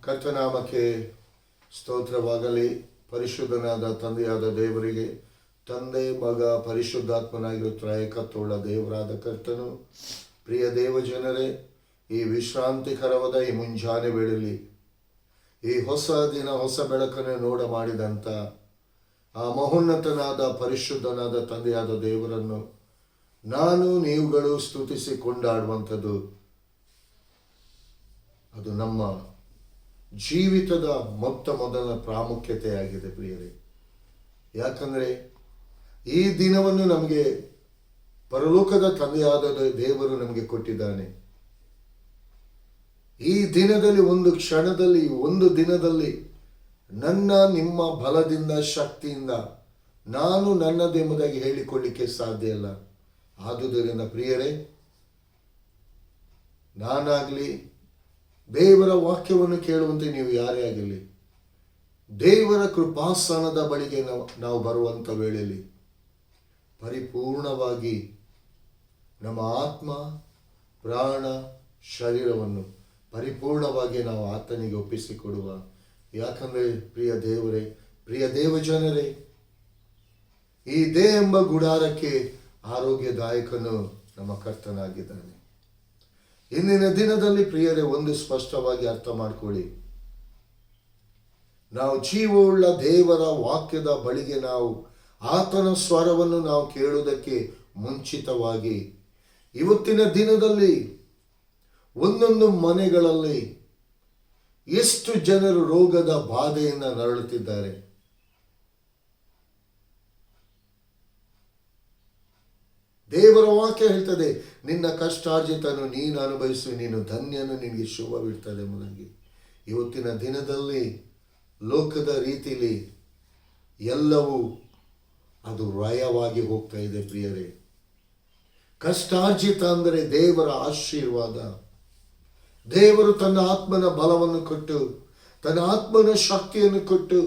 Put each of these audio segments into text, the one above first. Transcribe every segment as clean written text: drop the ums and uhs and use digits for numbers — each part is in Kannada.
ಕರ್ತನಾಮಕ್ಕೆ ಸ್ತೋತ್ರವಾಗಲಿ. ಪರಿಶುದ್ಧನಾದ ತಂದೆಯಾದ ದೇವರಿಗೆ, ತಂದೆ ಮಗ ಪರಿಶುದ್ಧಾತ್ಮನಾಗಿರುವ ತ್ರಯಕತ್ವವುಳ್ಳ ದೇವರಾದ ಕರ್ತನು, ಪ್ರಿಯ ದೇವಜನರೇ, ಈ ವಿಶ್ರಾಂತಿಕರವಾದ ಈ ಮುಂಜಾನೆ ವೇಳೆಯಲ್ಲಿ ಈ ಹೊಸ ದಿನ ಹೊಸ ಬೆಳಕನ್ನು ನೋಡ ಮಾಡಿದಂಥ ಆ ಮಹೋನ್ನತನಾದ ಪರಿಶುದ್ಧನಾದ ತಂದೆಯಾದ ದೇವರನ್ನು ನೀವುಗಳು ಸ್ತುತಿಸಿ ಕೊಂಡಾಡುವಂಥದ್ದು ಅದು ನಮ್ಮ ಜೀವಿತದ ಮೊದಲ ಪ್ರಾಮುಖ್ಯತೆಯಾಗಿದೆ ಪ್ರಿಯರೇ. ಯಾಕಂದರೆ ಈ ದಿನವನ್ನು ನಮಗೆ ಪರಲೋಕದ ತಂದೆಯಾದ ದೇವರು ನಮಗೆ ಕೊಟ್ಟಿದ್ದಾನೆ. ಈ ದಿನದಲ್ಲಿ, ಒಂದು ಕ್ಷಣದಲ್ಲಿ, ಒಂದು ದಿನದಲ್ಲಿ ನಿಮ್ಮ ಬಲದಿಂದ ಶಕ್ತಿಯಿಂದ ನಾನು ನನ್ನದೆಂಬುದಾಗಿ ಹೇಳಿಕೊಳ್ಳಿಕ್ಕೆ ಸಾಧ್ಯ ಇಲ್ಲ. ಆದುದರಿಂದ ಪ್ರಿಯರೇ, ನಾನಾಗಲಿ ದೇವರ ವಾಕ್ಯವನ್ನು ಕೇಳುವಂತೆ ನೀವು ಯಾರೇ ಆಗಲಿ, ದೇವರ ಕೃಪಾಸನದ ಬಳಿಗೆ ನಾವು ಬರುವಂಥ ವೇಳೆಯಲ್ಲಿ ಪರಿಪೂರ್ಣವಾಗಿ ನಮ್ಮ ಆತ್ಮ, ಪ್ರಾಣ, ಶರೀರವನ್ನು ಪರಿಪೂರ್ಣವಾಗಿ ನಾವು ಆತನಿಗೆ ಒಪ್ಪಿಸಿಕೊಡುವ. ಯಾಕಂದರೆ ಪ್ರಿಯ ದೇವರೇ, ಪ್ರಿಯ ದೇವಜನರೇ, ಈ ದೇಹ ಎಂಬ ಗುಡಾರಕ್ಕೆ ಆರೋಗ್ಯದಾಯಕನು ನಮ್ಮ ಕರ್ತನಾಗಿದ್ದಾನೆ. ಇಂದಿನ ದಿನದಲ್ಲಿ ಪ್ರಿಯರೇ, ಒಂದು ಸ್ಪಷ್ಟವಾಗಿ ಅರ್ಥ ಮಾಡಿಕೊಳ್ಳಿ. ನಾವು ಜೀವವುಳ್ಳ ದೇವರ ವಾಕ್ಯದ ಬಳಿಗೆ ನಾವು ಆತನ ಸ್ವರವನ್ನು ನಾವು ಕೇಳುವುದಕ್ಕೆ ಮುಂಚಿತವಾಗಿ ಇವತ್ತಿನ ದಿನದಲ್ಲಿ ಒಂದೊಂದು ಮನೆಗಳಲ್ಲಿ ಎಷ್ಟು ಜನರು ರೋಗದ ಬಾಧೆಯಿಂದ ನರಳುತ್ತಿದ್ದಾರೆ. ದೇವರ ವಾಕ್ಯ ಹೇಳ್ತದೆ, ನಿನ್ನ ಕಷ್ಟಾರ್ಜಿತನು ನೀನು ಅನುಭವಿಸಿ, ನೀನು ಧನ್ಯನು, ನಿನಗೆ ಶುಭವಿರ್ತದೆ ಎಂಬುದಾಗಿ. ಇವತ್ತಿನ ದಿನದಲ್ಲಿ ಲೋಕದ ರೀತಿಯಲ್ಲಿ ಎಲ್ಲವೂ ಅದು ವ್ಯಯವಾಗಿ ಹೋಗ್ತಾ ಇದೆ ಪ್ರಿಯರೇ. ಕಷ್ಟಾರ್ಜಿತ ಅಂದರೆ ದೇವರ ಆಶೀರ್ವಾದ. ದೇವರು ತನ್ನ ಆತ್ಮನ ಬಲವನ್ನು ಕೊಟ್ಟು, ತನ್ನ ಆತ್ಮನ ಶಕ್ತಿಯನ್ನು ಕೊಟ್ಟು,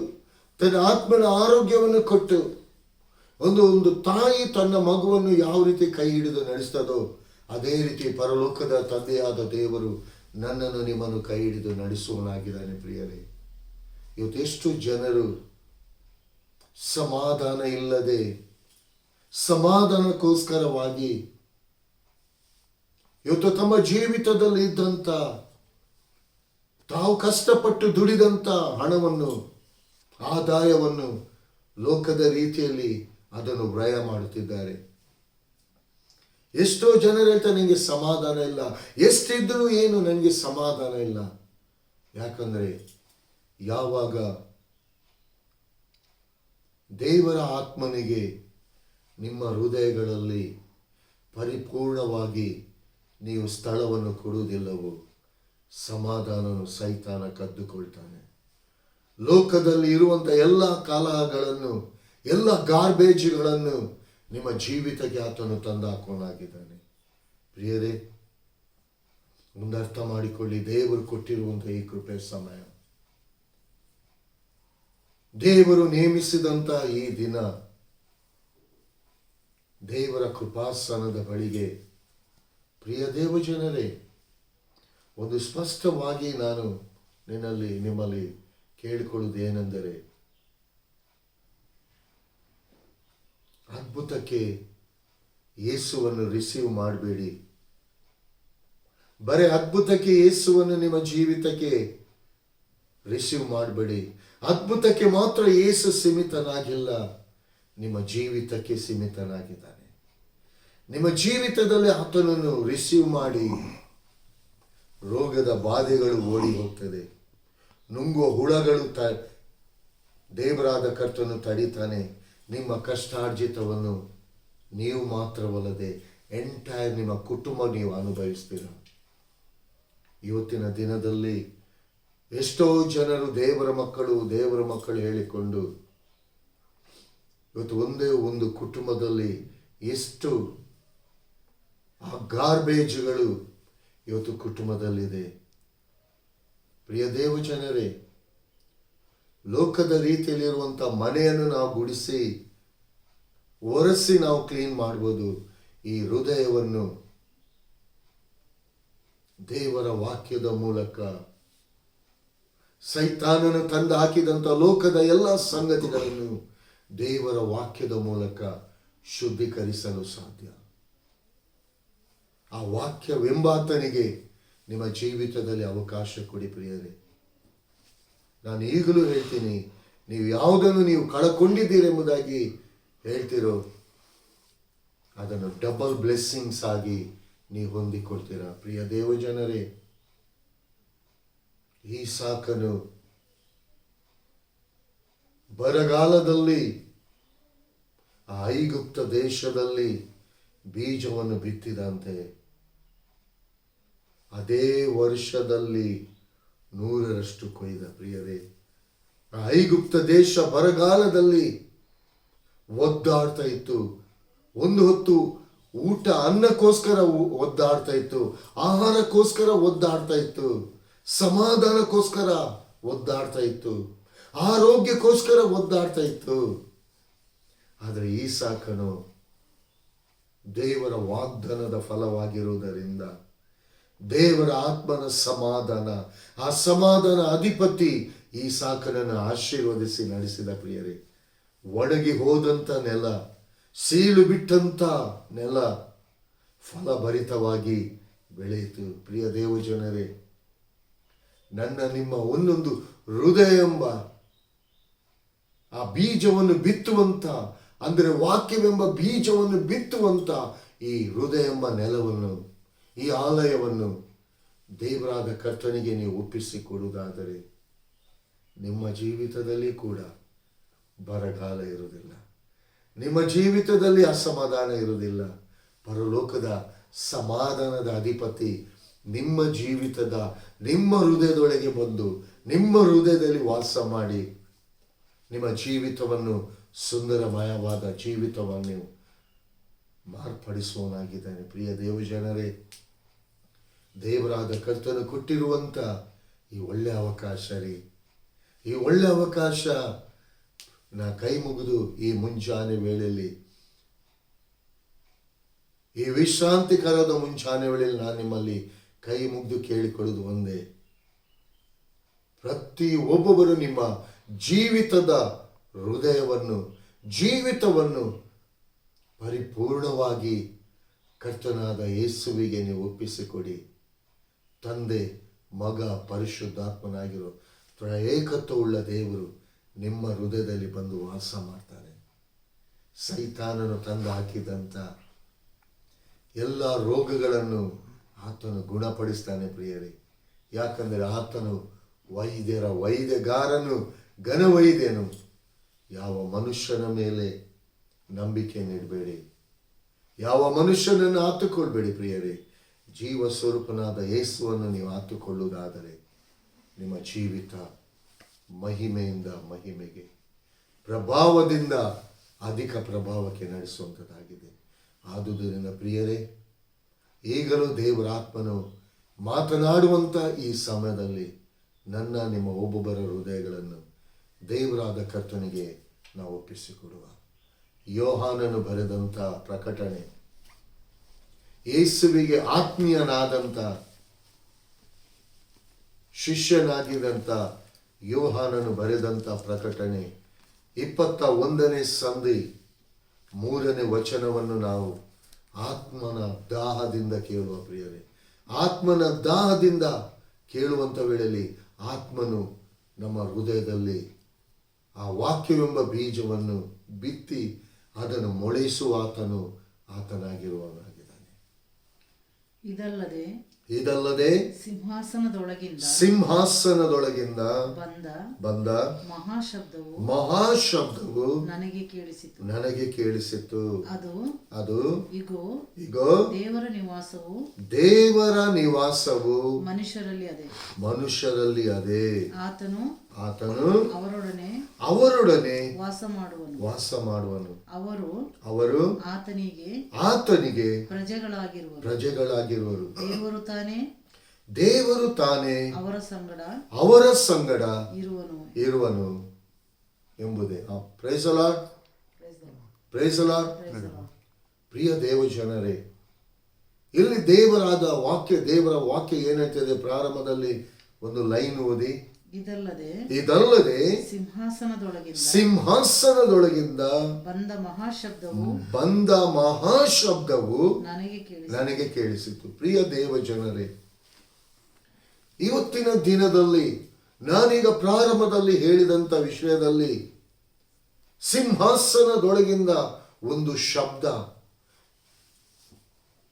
ತನ್ನ ಆತ್ಮನ ಆರೋಗ್ಯವನ್ನು ಕೊಟ್ಟು, ಒಂದು ತಾಯಿ ತನ್ನ ಮಗುವನ್ನು ಯಾವ ರೀತಿ ಕೈ ಹಿಡಿದು ನಡೆಸ್ತದೋ ಅದೇ ರೀತಿ ಪರಲೋಕದ ತಂದೆಯಾದ ದೇವರು ನನ್ನನ್ನು ನಿಮ್ಮನ್ನು ಕೈ ಹಿಡಿದು ನಡೆಸುವನಾಗಿದ್ದಾನೆ ಪ್ರಿಯರೇ. ಇವತ್ತೆಷ್ಟು ಜನರು ಸಮಾಧಾನ ಇಲ್ಲದೆ, ಸಮಾಧಾನಕ್ಕೋಸ್ಕರವಾಗಿ ಇವತ್ತು ತಮ್ಮ ಜೀವಿತದಲ್ಲಿ ಇದ್ದಂಥ, ತಾವು ಕಷ್ಟಪಟ್ಟು ದುಡಿದಂಥ ಹಣವನ್ನು, ಆದಾಯವನ್ನು ಲೋಕದ ರೀತಿಯಲ್ಲಿ ಅದನ್ನು ವ್ಯಯ ಮಾಡುತ್ತಿದ್ದಾರೆ. ಎಷ್ಟೋ ಜನರು ಹೇಳ್ತಾರೆ, ನನಗೆ ಸಮಾಧಾನ ಇಲ್ಲ, ಎಷ್ಟಿದ್ರೂ ಏನು ನನಗೆ ಸಮಾಧಾನ ಇಲ್ಲ. ಯಾಕಂದರೆ ಯಾವಾಗ ದೇವರ ಆತ್ಮನಿಗೆ ನಿಮ್ಮ ಹೃದಯಗಳಲ್ಲಿ ಪರಿಪೂರ್ಣವಾಗಿ ನೀವು ಸ್ಥಳವನ್ನು ಕೊಡುವುದಿಲ್ಲವೋ, ಸಮಾಧಾನವನ್ನು ಸೈತಾನ ಕದ್ದುಕೊಳ್ತಾನೆ. ಲೋಕದಲ್ಲಿ ಇರುವಂಥ ಎಲ್ಲ ಕಲಹಗಳನ್ನು, ಎಲ್ಲ ಗಾರ್ಬೇಜ್ಗಳನ್ನು ನಿಮ್ಮ ಜೀವಿತಕ್ಕೆ ಆತನು ತಂದಾಕೋನಾಗಿದ್ದಾನೆ. ಪ್ರಿಯರೇ, ಮುಂದರ್ಥ ಮಾಡಿಕೊಳ್ಳಿ, ದೇವರು ಕೊಟ್ಟಿರುವಂಥ ಈ ಕೃಪೆ ಸಮಯ, ದೇವರು ನೇಮಿಸಿದಂಥ ಈ ದಿನ, ದೇವರ ಕೃಪಾಸನದ ಬಳಿಗೆ ಪ್ರಿಯ ದೇವಜನರೇ, ಒಂದು ಸ್ಪಷ್ಟವಾಗಿ ನಾನು ನಿಮ್ಮಲ್ಲಿ ಕೇಳಿಕೊಳ್ಳುವುದೇನೆಂದರೆ, ಅದ್ಭುತಕ್ಕೆ ಯೇಸುವನ್ನು ರಿಸೀವ್ ಮಾಡಬೇಡಿ. ಬರೀ ಅದ್ಭುತಕ್ಕೆ ಯೇಸುವನ್ನು ನಿಮ್ಮ ಜೀವಿತಕ್ಕೆ ರಿಸೀವ್ ಮಾಡಬೇಡಿ. ಅದ್ಭುತಕ್ಕೆ ಮಾತ್ರ ಯೇಸು ಸೀಮಿತನಾಗಿಲ್ಲ, ನಿಮ್ಮ ಜೀವಿತಕ್ಕೆ ಸೀಮಿತನಾಗಿದ್ದಾನೆ. ನಿಮ್ಮ ಜೀವಿತದಲ್ಲಿ ಆತನನ್ನು ರಿಸೀವ್ ಮಾಡಿ, ರೋಗದ ಬಾಧೆಗಳು ಓಡಿ ಹೋಗ್ತದೆ, ನುಂಗುವ ಹುಳಗಳು ದೇವರಾದ ಕರ್ತನು ತಡಿತಾನೆ. ನಿಮ್ಮ ಕಷ್ಟಾರ್ಜಿತವನ್ನು ನೀವು ಮಾತ್ರವಲ್ಲದೆ ಎಂಟೈರ್ ನಿಮ್ಮ ಕುಟುಂಬ ನೀವು ಅನುಭವಿಸ್ತೀರ. ಇವತ್ತಿನ ದಿನದಲ್ಲಿ ಎಷ್ಟೋ ಜನರು ದೇವರ ಮಕ್ಕಳು ಹೇಳಿಕೊಂಡು ಇವತ್ತು ಒಂದೇ ಒಂದು ಕುಟುಂಬದಲ್ಲಿ ಎಷ್ಟು ಆ ಗಾರ್ಬೇಜ್ಗಳು ಇವತ್ತು ಕುಟುಂಬದಲ್ಲಿದೆ. ಪ್ರಿಯ ದೇವಜನರೇ, ಲೋಕದ ರೀತಿಯಲ್ಲಿರುವಂಥ ಮನೆಯನ್ನು ನಾವು ಗುಡಿಸಿ ಒರೆಸಿ ನಾವು ಕ್ಲೀನ್ ಮಾಡ್ಬೋದು. ಈ ಹೃದಯವನ್ನು ದೇವರ ವಾಕ್ಯದ ಮೂಲಕ ಸೈತಾನನು ತಂದು ಹಾಕಿದಂಥ ಲೋಕದ ಎಲ್ಲ ಸಂಗತಿಗಳನ್ನು ದೇವರ ವಾಕ್ಯದ ಮೂಲಕ ಶುದ್ಧೀಕರಿಸಲು ಸಾಧ್ಯ. ಆ ವಾಕ್ಯವೆಂಬಾತನಿಗೆ ನಿಮ್ಮ ಜೀವಿತದಲ್ಲಿ ಅವಕಾಶ ಕೊಡಿ ಪ್ರಿಯರೇ. ನಾನು ಈಗಲೂ ಹೇಳ್ತೀನಿ, ನೀವು ಯಾವುದನ್ನು ನೀವು ಕಳಕೊಂಡಿದ್ದೀರೆಂಬುದಾಗಿ ಹೇಳ್ತಿರೋ ಅದನ್ನು ಡಬಲ್ ಬ್ಲೆಸ್ಸಿಂಗ್ಸ್ ಆಗಿ ನೀವು ಹೊಂದಿಕೊಳ್ತೀರಾ. ಪ್ರಿಯ ದೇವಜನರೇ, ಈ ಸಾಕನು ಬರಗಾಲದಲ್ಲಿ ಆ ಐಗುಪ್ತ ದೇಶದಲ್ಲಿ ಬೀಜವನ್ನು ಬಿತ್ತಿದಂತೆ ಅದೇ ವರ್ಷದಲ್ಲಿ 100ರಷ್ಟು ಕೊಯ್ದ. ಪ್ರಿಯರೇ, ಆ ಐಗುಪ್ತ ದೇಶ ಬರಗಾಲದಲ್ಲಿ ಒದ್ದಾಡ್ತಾ ಇತ್ತು. ಒಂದು ಹೊತ್ತು ಊಟ ಅನ್ನಕ್ಕೋಸ್ಕರ ಒದ್ದಾಡ್ತಾ ಇತ್ತು, ಆಹಾರಕ್ಕೋಸ್ಕರ ಒದ್ದಾಡ್ತಾ ಇತ್ತು, ಸಮಾಧಾನಕ್ಕೋಸ್ಕರ ಒದ್ದಾಡ್ತಾ ಇತ್ತು, ಆರೋಗ್ಯಕ್ಕೋಸ್ಕರ ಒದ್ದಾಡ್ತಾ ಇತ್ತು. ಆದರೆ ಈ ಸಾಕನು ದೇವರ ವಾಗ್ದಾನದ ಫಲವಾಗಿರುವುದರಿಂದ ದೇವರ ಆತ್ಮನ ಸಮಾಧಾನ, ಆ ಸಮಾಧಾನ ಅಧಿಪತಿ ಈ ಸಾಕನನ್ನು ಆಶೀರ್ವದಿಸಿ ನಡೆಸಿದ. ಪ್ರಿಯರೇ, ಒಣಗಿ ಹೋದಂಥ ನೆಲ, ಸೀಳು ಬಿಟ್ಟಂತ ನೆಲ ಫಲಭರಿತವಾಗಿ ಬೆಳೆಯಿತು. ಪ್ರಿಯ ದೇವಜನರೇ, ನನ್ನ ನಿಮ್ಮ ಒಂದೊಂದು ಹೃದಯ ಎಂಬ ಆ ಬೀಜವನ್ನು ಬಿತ್ತುವಂತ, ಅಂದರೆ ವಾಕ್ಯವೆಂಬ ಬೀಜವನ್ನು ಬಿತ್ತುವಂತ ಈ ಹೃದಯ ಎಂಬ ನೆಲವನ್ನು, ಈ ಆಲಯವನ್ನು ದೇವರಾದ ಕರ್ತನಿಗೆ ನೀವು ಒಪ್ಪಿಸಿಕೊಡುವುದಾದರೆ ನಿಮ್ಮ ಜೀವಿತದಲ್ಲಿ ಕೂಡ ಬರಗಾಲ ಇರುವುದಿಲ್ಲ, ನಿಮ್ಮ ಜೀವಿತದಲ್ಲಿ ಅಸಮಾಧಾನ ಇರುವುದಿಲ್ಲ. ಪರಲೋಕದ ಸಮಾಧಾನದ ಅಧಿಪತಿ ನಿಮ್ಮ ಜೀವಿತದ, ನಿಮ್ಮ ಹೃದಯದೊಳಗೆ ಬಂದು ನಿಮ್ಮ ಹೃದಯದಲ್ಲಿ ವಾಸ ಮಾಡಿ ನಿಮ್ಮ ಜೀವಿತವನ್ನು ಸುಂದರಮಯವಾದ ಜೀವಿತವನ್ನು ಮಾರ್ಪಡಿಸುವನಾಗಿದ್ದಾನೆ. ಪ್ರಿಯ ದೇವಜನರೇ, ದೇವರಾದ ಕರ್ತನು ಕೊಟ್ಟಿರುವಂಥ ಈ ಒಳ್ಳೆ ಅವಕಾಶ ರೀ, ಈ ಒಳ್ಳೆ ಅವಕಾಶ ನಾ ಕೈ ಮುಗಿದು ಈ ಮುಂಜಾನೆ ವೇಳೆಯಲ್ಲಿ, ಈ ವಿಶ್ರಾಂತಿಕರದ ಮುಂಜಾನೆ ವೇಳೆಯಲ್ಲಿ ನಾನು ನಿಮ್ಮಲ್ಲಿ ಕೈ ಮುಗಿದು ಕೇಳಿಕೊಳ್ಳುವುದು ಒಂದೇ, ಪ್ರತಿ ಒಬ್ಬೊಬ್ಬರು ನಿಮ್ಮ ಜೀವಿತದ ಹೃದಯವನ್ನು, ಜೀವಿತವನ್ನು ಪರಿಪೂರ್ಣವಾಗಿ ಕರ್ತನಾದ ಯೇಸುವಿಗೆ ನೀವು ಒಪ್ಪಿಸಿಕೊಡಿ. ತಂದೆ, ಮಗ, ಪರಿಶುದ್ಧಾತ್ಮನಾಗಿರೋ ಏಕತ್ವವುಳ್ಳ ದೇವರು ನಿಮ್ಮ ಹೃದಯದಲ್ಲಿ ಬಂದು ವಾಸ ಮಾಡ್ತಾನೆ. ಸೈತಾನನು ತಂದು ಹಾಕಿದಂಥ ಎಲ್ಲ ರೋಗಗಳನ್ನು ಆತನು ಗುಣಪಡಿಸ್ತಾನೆ ಪ್ರಿಯರೇ. ಯಾಕಂದರೆ ಆತನು ವೈದ್ಯರ ವೈದ್ಯಗಾರನು, ಘನವೈದ್ಯನು. ಯಾವ ಮನುಷ್ಯನ ಮೇಲೆ ನಂಬಿಕೆ ನೀಡಬೇಡಿ, ಯಾವ ಮನುಷ್ಯನನ್ನು ಆತುಕೊಳ್ಬೇಡಿ ಪ್ರಿಯರೇ. ಜೀವ ಸ್ವರೂಪನಾದ ಯೇಸುವನ್ನು ನೀವು ಆತುಕೊಳ್ಳುವುದಾದರೆ ನಿಮ್ಮ ಜೀವಿತ ಮಹಿಮೆಯಿಂದ ಮಹಿಮೆಗೆ, ಪ್ರಭಾವದಿಂದ ಅಧಿಕ ಪ್ರಭಾವಕ್ಕೆ ನಡೆಸುವಂಥದ್ದಾಗಿದೆ. ಆದುದರಿಂದ ಪ್ರಿಯರೇ, ಈಗಲೂ ದೇವರ ಆತ್ಮನು ಮಾತನಾಡುವಂಥ ಈ ಸಮಯದಲ್ಲಿ ನನ್ನ ನಿಮ್ಮ ಒಬ್ಬೊಬ್ಬರ ಹೃದಯಗಳನ್ನು ದೇವರಾದ ಕರ್ತನಿಗೆ ನಾವು ಒಪ್ಪಿಸಿಕೊಡುವ. ಯೋಹಾನನು ಬರೆದಂಥ ಪ್ರಕಟಣೆ, ಯೇಸುವಿಗೆ ಆತ್ಮೀಯನಾದಂಥ ಶಿಷ್ಯನಾಗಿದ್ದಂಥ ಯೋಹಾನನು ಬರೆದಂಥ ಪ್ರಕಟಣೆ 21ನೇ ಸಂಧಿ 3ನೇ ವಚನವನ್ನು ನಾವು ಆತ್ಮನ ದಾಹದಿಂದ ಕೇಳುವ ಪ್ರಿಯರೇ. ಆತ್ಮನ ದಾಹದಿಂದ ಕೇಳುವಂಥ ವೇಳೆಯಲ್ಲಿ ಆತ್ಮನು ನಮ್ಮ ಹೃದಯದಲ್ಲಿ ಆ ವಾಕ್ಯವೆಂಬ ಬೀಜವನ್ನು ಬಿತ್ತಿ ಅದನ್ನು ಮೊಳೆಸುವ ಆತನಾಗಿರುವವನಾಗಿದ್ದಾನೆ. ಇದಲ್ಲದೆ ಸಿಂಹಾಸನದೊಳಗಿಂದ ಬಂದ ಮಹಾಶಬ್ದವು ನನಗೆ ಕೇಳಿಸಿತು. ಅದು ಇಗೋ ದೇವರ ನಿವಾಸವು ಮನುಷ್ಯರಲ್ಲಿ ಅದೇ. ಆತನು ಅವರೊಡನೆ ವಾಸ ಮಾಡುವನು. ಅವರು ಆತನಿಗೆ ಪ್ರಜೆಗಳಾಗಿರುವರು. ದೇವರು ತಾನೇ ಅವರ ಸಂಗಡ ಇರುವನು ಎಂಬುದೇ. Praise the Lord, praise the Lord. ಪ್ರಿಯ ದೇವಜನರೇ, ಇಲ್ಲಿ ದೇವರ ವಾಕ್ಯ ಏನಂತಿದೆ? ಪ್ರಾರಂಭದಲ್ಲಿ ಒಂದು ಲೈನ್ ಓದಿ. ಇದಲ್ಲದೆ ಸಿಂಹಾಸನದೊಳಗಿಂದ ಬಂದ ಮಹಾಶಬ್ದವು ನನಗೆ ಕೇಳಿಸಿತು. ಪ್ರಿಯ ದೇವ ಜನರೇ, ಇವತ್ತಿನ ದಿನದಲ್ಲಿ ನಾನೀಗ ಪ್ರಾರಂಭದಲ್ಲಿ ಹೇಳಿದಂತ ವಿಷಯದಲ್ಲಿ ಸಿಂಹಾಸನದೊಳಗಿಂದ ಒಂದು ಶಬ್ದ,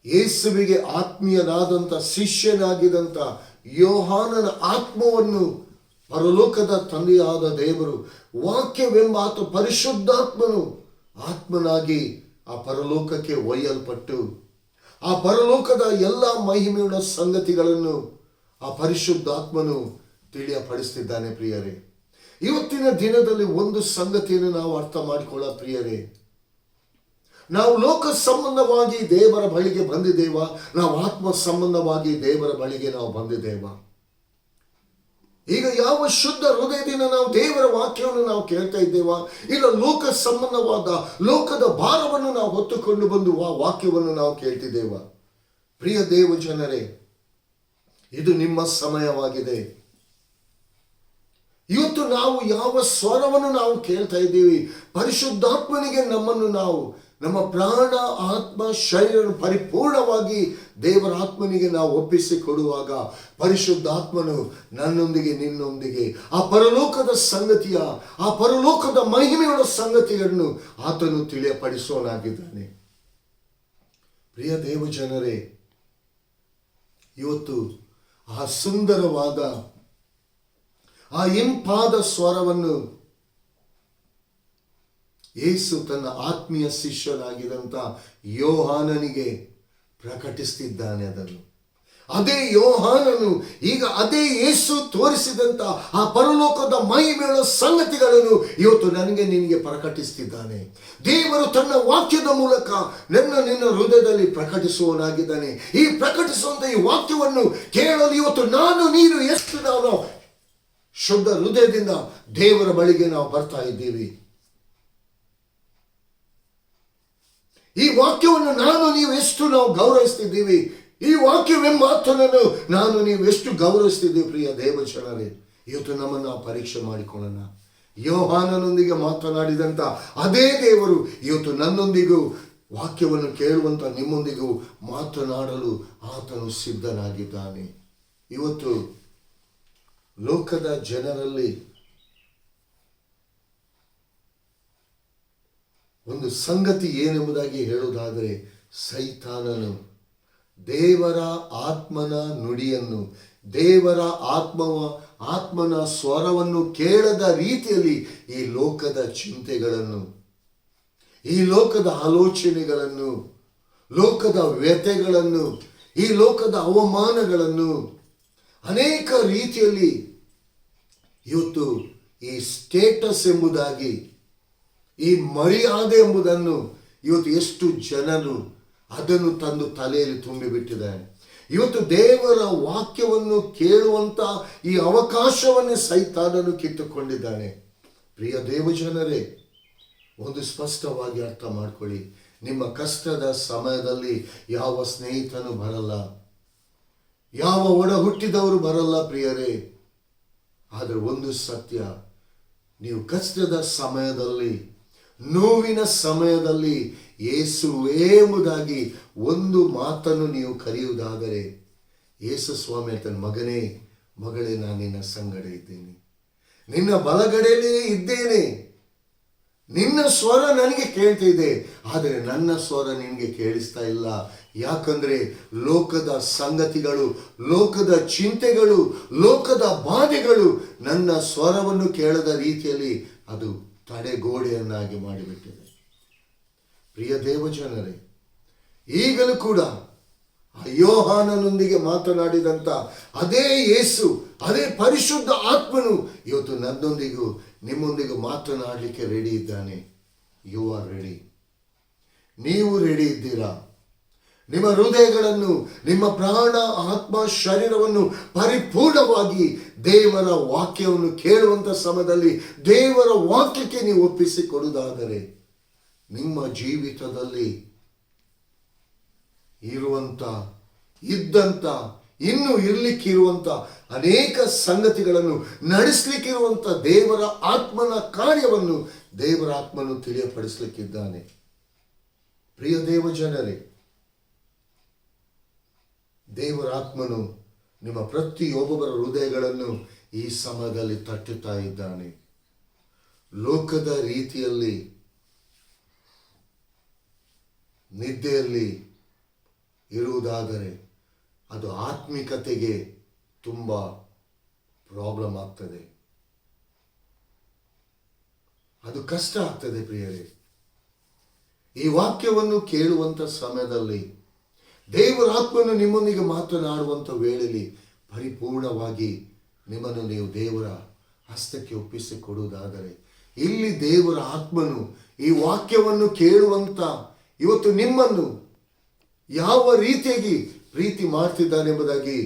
ಯೇಸುವಿಗೆ ಆತ್ಮೀಯನಾದಂಥ ಶಿಷ್ಯನಾಗಿದ್ದಂಥ ಯೋಹಾನನ ಆತ್ಮವನ್ನು ಪರಲೋಕದ ತಂದೆಯಾದ ದೇವರು ವಾಕ್ಯವೆಂಬ ಆತ ಪರಿಶುದ್ಧಾತ್ಮನು ಆತ್ಮನಾಗಿ ಆ ಪರಲೋಕಕ್ಕೆ ಒಯ್ಯಲ್ಪಟ್ಟು ಆ ಪರಲೋಕದ ಎಲ್ಲ ಮಹಿಮೆಯುಳ್ಳ ಸಂಗತಿಗಳನ್ನು ಆ ಪರಿಶುದ್ಧಾತ್ಮನು ತಿಳಿಯಪಡಿಸ್ತಿದ್ದಾನೆ. ಪ್ರಿಯರೇ, ಇವತ್ತಿನ ದಿನದಲ್ಲಿ ಒಂದು ಸಂಗತಿಯನ್ನು ನಾವು ಅರ್ಥ ಮಾಡಿಕೊಳ್ಳ ಪ್ರಿಯರೇ, ನಾವು ಲೋಕ ಸಂಬಂಧವಾಗಿ ದೇವರ ಬಳಿಗೆ ಬಂದಿದ್ದೇವಾ? ನಾವು ಆತ್ಮ ಸಂಬಂಧವಾಗಿ ದೇವರ ಬಳಿಗೆ ನಾವು ಬಂದಿದ್ದೇವಾ? ಈಗ ಯಾವ ಶುದ್ಧ ಹೃದಯದಿಂದ ನಾವು ದೇವರ ವಾಕ್ಯವನ್ನು ನಾವು ಕೇಳ್ತಾ ಇದ್ದೇವಾ? ಇಲ್ಲ ಲೋಕ ಸಂಬಂಧವಾದ ಲೋಕದ ಭಾರವನ್ನು ನಾವು ಹೊತ್ತುಕೊಂಡು ಬಂದು ಆ ವಾಕ್ಯವನ್ನು ನಾವು ಕೇಳ್ತಿದ್ದೇವಾ? ಪ್ರಿಯ ದೇವ ಜನರೇ, ಇದು ನಿಮ್ಮ ಸಮಯವಾಗಿದೆ. ಇವತ್ತು ನಾವು ಯಾವ ಸ್ವರವನ್ನು ನಾವು ಕೇಳ್ತಾ ಇದ್ದೀವಿ? ಪರಿಶುದ್ಧಾತ್ಮನಿಗೆ ನಮ್ಮನ್ನು ನಾವು ನಮ್ಮ ಪ್ರಾಣ ಆತ್ಮ ಶರೀರ ಪರಿಪೂರ್ಣವಾಗಿ ದೇವರ ಆತ್ಮನಿಗೆ ನಾವು ಒಪ್ಪಿಸಿ ಕೊಡುವಾಗ ಪರಿಶುದ್ಧಾತ್ಮನು ನನ್ನೊಂದಿಗೆ ನಿನ್ನೊಂದಿಗೆ ಆ ಪರಲೋಕದ ಸಂಗತಿಯ ಆ ಪರಲೋಕದ ಮಹಿಮೆಯುಳ್ಳ ಸಂಗತಿಯನ್ನು ಆತನು ತಿಳಿಯಪಡಿಸೋನಾಗಿದ್ದಾನೆ. ಪ್ರಿಯ ದೇವ ಜನರೇ, ಇವತ್ತು ಆ ಸುಂದರವಾದ ಆ ಇಂಪಾದ ಸ್ವರವನ್ನು ಯೇಸು ತನ್ನ ಆತ್ಮೀಯ ಶಿಷ್ಯನಾಗಿದ್ದಂಥ ಯೋಹಾನನಿಗೆ ಪ್ರಕಟಿಸ್ತಿದ್ದಾನೆ. ಅದನ್ನು ಅದೇ ಯೋಹಾನನು ಈಗ ಅದೇ ಯೇಸು ತೋರಿಸಿದಂಥ ಆ ಪರಲೋಕದ ಮಹಿಮೆಯುಳ್ಳ ಸಂಗತಿಗಳನ್ನು ಇವತ್ತು ನಿನಗೆ ಪ್ರಕಟಿಸ್ತಿದ್ದಾನೆ. ದೇವರು ತನ್ನ ವಾಕ್ಯದ ಮೂಲಕ ನಿನ್ನ ಹೃದಯದಲ್ಲಿ ಪ್ರಕಟಿಸುವನಾಗಿದ್ದಾನೆ. ಈ ಪ್ರಕಟಿಸುವಂಥ ಈ ವಾಕ್ಯವನ್ನು ಕೇಳಲು ಇವತ್ತು ನೀನು ಎಷ್ಟು ನಾವು ಶುದ್ಧ ಹೃದಯದಿಂದ ದೇವರ ಬಳಿಗೆ ನಾವು ಬರ್ತಾ ಇದ್ದೀವಿ. ಈ ವಾಕ್ಯವನ್ನು ನೀವು ಎಷ್ಟು ನಾವು ಗೌರವಿಸ್ತಿದ್ದೀವಿ? ಈ ವಾಕ್ಯವೆಂಬ ಮಾತನ್ನು ನೀವು ಎಷ್ಟು ಗೌರವಿಸ್ತಿದ್ದೀವಿ? ಪ್ರಿಯ ದೇವಜನರೇ, ಇವತ್ತು ನಮ್ಮನ್ನು ನಾವು ಪರೀಕ್ಷೆ ಮಾಡಿಕೊಳ್ಳೋಣ. ಯೋಹಾನನೊಂದಿಗೆ ಮಾತನಾಡಿದಂಥ ಅದೇ ದೇವರು ಇವತ್ತು ನನ್ನೊಂದಿಗೂ ವಾಕ್ಯವನ್ನು ಕೇಳುವಂಥ ನಿಮ್ಮೊಂದಿಗೂ ಮಾತನಾಡಲು ಆತನು ಸಿದ್ಧನಾಗಿದ್ದಾನೆ. ಇವತ್ತು ಲೋಕದ ಜನರಲ್ಲಿ ಒಂದು ಸಂಗತಿ ಏನೆಂಬುದಾಗಿ ಹೇಳುವುದಾದರೆ, ಸೈತಾನನು ದೇವರ ಆತ್ಮನ ನುಡಿಯನ್ನು, ದೇವರ ಆತ್ಮನ ಸ್ವರವನ್ನು ಕೇಳದ ರೀತಿಯಲ್ಲಿ ಈ ಲೋಕದ ಚಿಂತೆಗಳನ್ನು, ಈ ಲೋಕದ ಆಲೋಚನೆಗಳನ್ನು, ಲೋಕದ ವ್ಯಥೆಗಳನ್ನು, ಈ ಲೋಕದ ಅವಮಾನಗಳನ್ನು ಅನೇಕ ರೀತಿಯಲ್ಲಿ ಇವತ್ತು ಈ ಸ್ಟೇಟಸ್ ಎಂಬುದಾಗಿ, ಈ ಮರ್ಯಾದೆ ಎಂಬುದನ್ನು ಇವತ್ತು ಎಷ್ಟು ಜನರು ಅದನ್ನು ತಂದು ತಲೆಯಲ್ಲಿ ತುಂಬಿಬಿಟ್ಟಿದ್ದಾರೆ. ಇವತ್ತು ದೇವರ ವಾಕ್ಯವನ್ನು ಕೇಳುವಂತ ಈ ಅವಕಾಶವನ್ನೇ ಸೈತಾನನು ಕಿತ್ತುಕೊಂಡಿದ್ದಾನೆ. ಪ್ರಿಯ ದೇವಜನರೇ, ಒಂದು ಸ್ಪಷ್ಟವಾಗಿ ಅರ್ಥ ಮಾಡ್ಕೊಳ್ಳಿ, ನಿಮ್ಮ ಕಷ್ಟದ ಸಮಯದಲ್ಲಿ ಯಾವ ಸ್ನೇಹಿತನು ಬರಲ್ಲ, ಯಾವ ಒಡ ಹುಟ್ಟಿದವರು ಬರಲ್ಲ ಪ್ರಿಯರೇ. ಆದರೆ ಒಂದು ಸತ್ಯ, ನೀವು ಕಷ್ಟದ ಸಮಯದಲ್ಲಿ, ನೋವಿನ ಸಮಯದಲ್ಲಿ ಯೇಸುವೇ ಎಂಬುದಾಗಿ ಒಂದು ಮಾತನ್ನು ನೀವು ಕರೆಯುವುದಾದರೆ, ಯೇಸು ಸ್ವಾಮಿ ತನ್ನ ಮಗಳೇ ನಾನು ನಿನ್ನ ಸಂಗಡ ಇದ್ದೇನೆ, ನಿನ್ನ ಬಲಗಡೆಯಲ್ಲೇ ಇದ್ದೇನೆ, ನಿನ್ನ ಸ್ವರ ನನಗೆ ಕೇಳ್ತಾ ಇದೆ, ಆದರೆ ನನ್ನ ಸ್ವರ ನಿನಗೆ ಕೇಳಿಸ್ತಾ ಇಲ್ಲ. ಯಾಕಂದ್ರೆ ಲೋಕದ ಸಂಗತಿಗಳು, ಲೋಕದ ಚಿಂತೆಗಳು, ಲೋಕದ ಬಾಧೆಗಳು ನನ್ನ ಸ್ವರವನ್ನು ಕೇಳದ ರೀತಿಯಲ್ಲಿ ಅದು ತಡೆಗೋಡೆಯನ್ನಾಗಿ ಮಾಡಿಬಿಟ್ಟಿದೆ. ಪ್ರಿಯ ದೇವಜನರೇ, ಈಗಲೂ ಕೂಡ ಯೋಹಾನನೊಂದಿಗೆ ಮಾತನಾಡಿದಂಥ ಅದೇ ಯೇಸು, ಅದೇ ಪರಿಶುದ್ಧ ಆತ್ಮನು ಇವತ್ತು ನನ್ನೊಂದಿಗೂ ನಿಮ್ಮೊಂದಿಗೂ ಮಾತನಾಡಲಿಕ್ಕೆ ರೆಡಿ ಇದ್ದಾನೆ. You are ready. ನೀವು ರೆಡಿ ಇದ್ದೀರಾ? ನಿಮ್ಮ ಹೃದಯಗಳನ್ನು, ನಿಮ್ಮ ಪ್ರಾಣ ಆತ್ಮ ಶರೀರವನ್ನು ಪರಿಪೂರ್ಣವಾಗಿ ದೇವರ ವಾಕ್ಯವನ್ನು ಕೇಳುವಂಥ ಸಮಯದಲ್ಲಿ ದೇವರ ವಾಕ್ಯಕ್ಕೆ ನೀವು ಒಪ್ಪಿಸಿಕೊಡುವುದಾದರೆ ನಿಮ್ಮ ಜೀವಿತದಲ್ಲಿ ಇರುವಂತ, ಇದ್ದಂತ, ಇನ್ನು ಇರಲಿಕ್ಕಿರುವಂತ ಅನೇಕ ಸಂಗತಿಗಳನ್ನು ನಡೆಸಲಿಕ್ಕಿರುವಂತ ದೇವರ ಆತ್ಮನ ಕಾರ್ಯವನ್ನು ದೇವರ ಆತ್ಮನು ತಿಳಿಯಪಡಿಸಲಿಕ್ಕಿದ್ದಾನೆ. ಪ್ರಿಯ ದೇವ ಜನರೇ, ದೇವರ ಆತ್ಮನು ನಿಮ್ಮ ಪ್ರತಿಯೊಬ್ಬೊಬ್ಬರ ಹೃದಯಗಳನ್ನು ಈ ಸಮಯದಲ್ಲಿ ತಟ್ಟುತ್ತಾ ಇದ್ದಾನೆ. ಲೋಕದ ರೀತಿಯಲ್ಲಿ ನಿದ್ದೆಯಲ್ಲಿ ಇರುವುದಾದರೆ ಅದು ಆತ್ಮಿಕತೆಗೆ ತುಂಬ ಪ್ರಾಬ್ಲಮ್ ಆಗ್ತದೆ, ಅದು ಕಷ್ಟ ಆಗ್ತದೆ. ಪ್ರಿಯರೇ, ಈ ವಾಕ್ಯವನ್ನು ಕೇಳುವಂಥ ಸಮಯದಲ್ಲಿ ದೇವರ ಆತ್ಮನು ನಿಮ್ಮೊಂದಿಗೆ ಮಾತನಾಡುವಂಥ ವೇಳೆಯಲ್ಲಿ ಪರಿಪೂರ್ಣವಾಗಿ ನಿಮ್ಮನ್ನು ನೀವು ದೇವರ ಹಸ್ತಕ್ಕೆ ಒಪ್ಪಿಸಿಕೊಡುವುದಾದರೆ, ಇಲ್ಲಿ ದೇವರ ಆತ್ಮನು ಈ ವಾಕ್ಯವನ್ನು ಕೇಳುವಂಥ ಇವತ್ತು ನಿಮ್ಮನ್ನು ಯಾವ ರೀತಿಯಾಗಿ ಪ್ರೀತಿ ಮಾಡ್ತಿದ್ದಾನೆ ಎಂಬುದಾಗಿ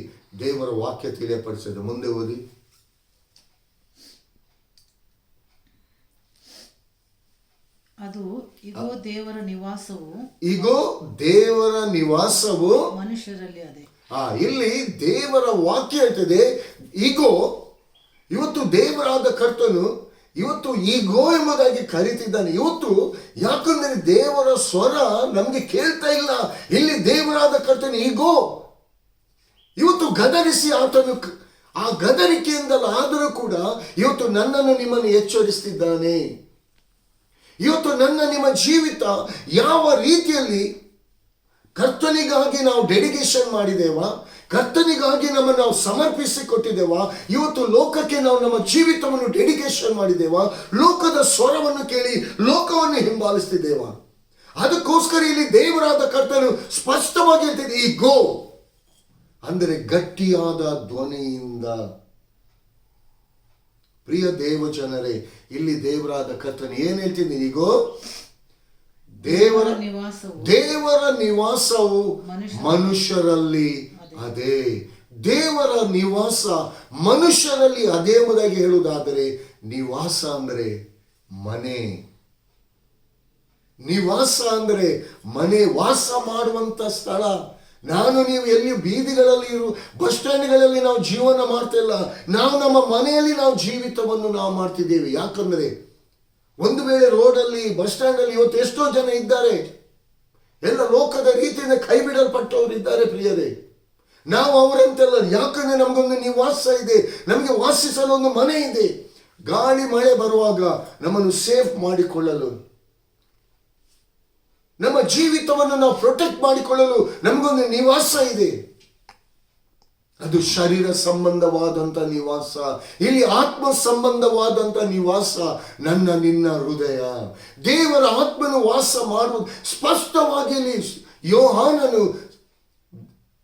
ದೇವರ ವಾಕ್ಯ ತಿಳಿಯಪಡಿಸಿದೆ. ಮುಂದೆ ಓದಿ. ಅದು ಇಗೋ ದೇವರ ನಿವಾಸವು, ಇಗೋ ದೇವರ ನಿವಾಸವು ಮನುಷ್ಯರಲ್ಲಿ ಅದೇ. ಇಲ್ಲಿ ದೇವರ ವಾಕ್ಯ ಹೇಳ್ತದೆ ಈಗೋ. ಇವತ್ತು ದೇವರಾದ ಕರ್ತನು ಇವತ್ತು ಈಗೋ ಎಂಬುದಾಗಿ ಕರೀತಿದ್ದಾನೆ. ಇವತ್ತು ಯಾಕಂದ್ರೆ ದೇವರ ಸ್ವರ ನಮ್ಗೆ ಕೇಳ್ತಾ ಇಲ್ಲ. ಇಲ್ಲಿ ದೇವರಾದ ಕರ್ತನು ಈಗೋ ಇವತ್ತು ಗದರಿಸಿ ಆತನು ಆ ಗದರಿಕೆಯಿಂದಲಾದರೂ ಕೂಡ ಇವತ್ತು ನನ್ನನ್ನು ನಿಮ್ಮನ್ನು ಎಚ್ಚರಿಸ್ತಿದ್ದಾನೆ. ಇವತ್ತು ನನ್ನ ನಿಮ್ಮ ಜೀವಿತ ಯಾವ ರೀತಿಯಲ್ಲಿ ಕರ್ತನಿಗಾಗಿ ನಾವು ಡೆಡಿಕೇಶನ್ ಮಾಡಿದೇವಾ, ಕರ್ತನಿಗಾಗಿ ನಮ್ಮನ್ನು ನಾವು ಸಮರ್ಪಿಸಿಕೊಟ್ಟಿದ್ದೇವಾ, ಇವತ್ತು ಲೋಕಕ್ಕೆ ನಾವು ನಮ್ಮ ಜೀವಿತವನ್ನು ಡೆಡಿಕೇಶನ್ ಮಾಡಿದ್ದೇವಾ, ಲೋಕದ ಸ್ವರವನ್ನು ಕೇಳಿ ಲೋಕವನ್ನು ಹಿಂಬಾಲಿಸ್ತಿದ್ದೇವಾ? ಅದಕ್ಕೋಸ್ಕರ ಇಲ್ಲಿ ದೇವರಾದ ಕರ್ತನು ಸ್ಪಷ್ಟವಾಗಿ ಹೇಳ್ತಿದೆ ಈಗೋ, ಅಂದರೆ ಗಟ್ಟಿಯಾದ ಧ್ವನಿಯಿಂದ. ಪ್ರಿಯ ದೇವ ಜನರೇ, ಇಲ್ಲಿ ದೇವರಾದ ಕರ್ತನು ಏನ್ ಹೇಳ್ತಿದ್ದೀನಿ, ಈಗೋ ದೇವರ ನಿವಾಸವು ಮನುಷ್ಯರಲ್ಲಿ ಅದೇ. ದೇವರ ನಿವಾಸ ಮನುಷ್ಯರಲ್ಲಿ ಅದೇ ಎಂಬುದಾಗಿ ಹೇಳುವುದಾದರೆ, ನಿವಾಸ ಅಂದರೆ ಮನೆ, ನಿವಾಸ ಅಂದರೆ ಮನೆ, ವಾಸ ಮಾಡುವಂತ ಸ್ಥಳ. ನಾನು ನೀವು ಎಲ್ಲಿ ಬೀದಿಗಳಲ್ಲಿ ಬಸ್ ಸ್ಟ್ಯಾಂಡ್ಗಳಲ್ಲಿ ನಾವು ಜೀವನ ಮಾಡ್ತಿಲ್ಲ, ನಾವು ನಮ್ಮ ಮನೆಯಲ್ಲಿ ನಾವು ಜೀವಿತವನ್ನು ನಾವು ಮಾಡ್ತಿದ್ದೇವೆ. ಯಾಕಂದ್ರೆ ಒಂದು ವೇಳೆ ರೋಡಲ್ಲಿ ಬಸ್ ಸ್ಟ್ಯಾಂಡಲ್ಲಿ ಇವತ್ತು ಎಷ್ಟೋ ಜನ ಇದ್ದಾರೆ, ಎಲ್ಲ ಲೋಕದ ರೀತಿಯಿಂದ ಕೈ ಬಿಡಲ್ಪಟ್ಟವರು ಇದ್ದಾರೆ. ಪ್ರಿಯರೇ, ನಾವು ಅವರಂತೆಲ್ಲ. ಯಾಕಂದ್ರೆ ನಮಗೊಂದು ನಿವಾಸ ಇದೆ, ನಮಗೆ ವಾಸಿಸಲು ಒಂದು ಮನೆ ಇದೆ. ಗಾಳಿ ಮಳೆ ಬರುವಾಗ ನಮ್ಮನ್ನು ಸೇಫ್ ಮಾಡಿಕೊಳ್ಳಲು, ನಮ್ಮ ಜೀವಿತವನ್ನು ನಾವು ಪ್ರೊಟೆಕ್ಟ್ ಮಾಡಿಕೊಳ್ಳಲು ನಮಗೊಂದು ನಿವಾಸ ಇದೆ. ಅದು ಶರೀರ ಸಂಬಂಧವಾದಂಥ ನಿವಾಸ. ಇಲ್ಲಿ ಆತ್ಮ ಸಂಬಂಧವಾದಂಥ ನಿವಾಸ ನನ್ನ ನಿನ್ನ ಹೃದಯ. ದೇವರ ಆತ್ಮನು ವಾಸ ಮಾಡುವುದು ಸ್ಪಷ್ಟವಾಗಿ ಇಲ್ಲಿ ಯೋಹಾನನು,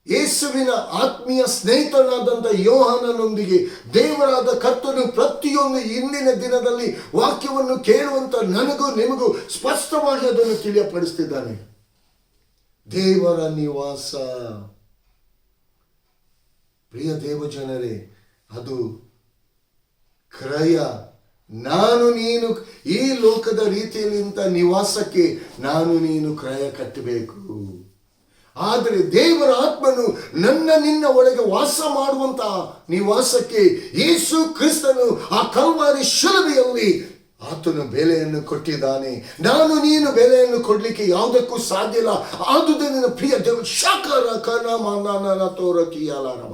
ಯೇಸುವಿನ ಆತ್ಮೀಯ ಸ್ನೇಹಿತನಾದಂಥ ಯೋಹಾನನೊಂದಿಗೆ ದೇವರಾದ ಕರ್ತನು ಪ್ರತಿಯೊಂದು ಇಂದಿನ ದಿನದಲ್ಲಿ ವಾಕ್ಯವನ್ನು ಕೇಳುವಂತ ನನಗೂ ನಿಮಗೂ ಸ್ಪಷ್ಟವಾಗಿ ಅದನ್ನು ತಿಳಿಯಪಡಿಸ್ತಿದ್ದಾನೆ. ದೇವರ ನಿವಾಸ. ಪ್ರಿಯ ದೇವ ಜನರೇ, ಅದು ಕ್ರಯ. ನಾನು ನೀನು ಈ ಲೋಕದ ರೀತಿಯಲ್ಲಿ ಇಂಥ ನಿವಾಸಕ್ಕೆ ನಾನು ನೀನು ಕ್ರಯ ಕಟ್ಟಬೇಕು. ಆದರೆ ದೇವರ ಆತ್ಮನು ನನ್ನ ನಿನ್ನ ಒಳಗೆ ವಾಸ ಮಾಡುವಂತಹ ನಿವಾಸಕ್ಕೆ ಯೇಸು ಕ್ರಿಸ್ತನು ಆ ಕಲ್ವಾರಿ ಶಿಲುಬೆಯಲ್ಲಿ ಆತನು ಬೆಲೆಯನ್ನು ಕೊಟ್ಟಿದ್ದಾನೆ. ನಾನು ನೀನು ಬೆಲೆಯನ್ನು ಕೊಡ್ಲಿಕ್ಕೆ ಯಾವುದಕ್ಕೂ ಸಾಧ್ಯ ಇಲ್ಲ. ಆದುದರಿಂದ ಪ್ರಿಯ ದೇವ ಶಾಕರ ಕನಮಾನ ತೋರಕಿಯಾಲಾರವ,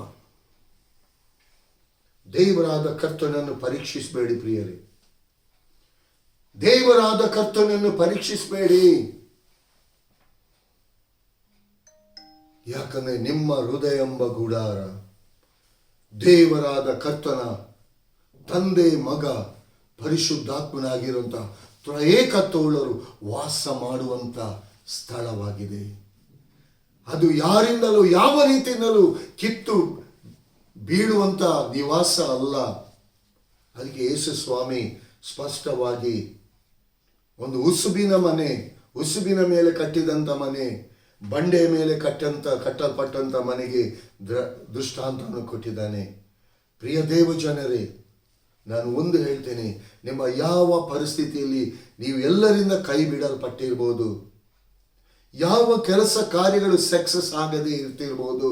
ದೇವರಾದ ಕರ್ತನನ್ನು ಪರೀಕ್ಷಿಸಬೇಡಿ ಪ್ರಿಯರೇ. ದೇವರಾದ ಕರ್ತನನ್ನು ಪರೀಕ್ಷಿಸಬೇಡಿ. ಯಾಕಂದ್ರೆ ನಿಮ್ಮ ಹೃದಯ ಎಂಬ ಗುಡಾರ ದೇವರಾದ ಕರ್ತನ ತಂದೆ, ಮಗ, ಪರಿಶುದ್ಧಾತ್ಮನಾಗಿರುವಂತ ತ್ರಯೇಕತ್ವವುಳ್ಳವರು ವಾಸ ಮಾಡುವಂತ ಸ್ಥಳವಾಗಿದೆ. ಅದು ಯಾರಿಂದಲೂ ಯಾವ ರೀತಿಯಿಂದಲೂ ಕಿತ್ತು ಬೀಳುವಂತ ನಿವಾಸ ಅಲ್ಲ. ಅದಕ್ಕೆ ಯೇಸು ಸ್ವಾಮಿ ಸ್ಪಷ್ಟವಾಗಿ ಒಂದು ಉಸುಬಿನ ಮನೆ, ಉಸುಬಿನ ಮೇಲೆ ಕಟ್ಟಿದಂಥ ಮನೆ, ಬಂಡೆಯ ಮೇಲೆ ಕಟ್ಟಲ್ಪಟ್ಟಂಥ ಮನೆಗೆ ದೃಷ್ಟಾಂತವನ್ನು ಕೊಟ್ಟಿದ್ದಾನೆ. ಪ್ರಿಯ ದೇವ ಜನರೇ, ನಾನು ಒಂದು ಹೇಳ್ತೇನೆ, ನಿಮ್ಮ ಯಾವ ಪರಿಸ್ಥಿತಿಯಲ್ಲಿ ನೀವು ಎಲ್ಲರಿಂದ ಕೈ ಬಿಡಲ್ಪಟ್ಟಿರ್ಬೋದು, ಯಾವ ಕೆಲಸ ಕಾರ್ಯಗಳು ಸಕ್ಸಸ್ ಆಗದೆ ಇರ್ತಿರ್ಬೋದು,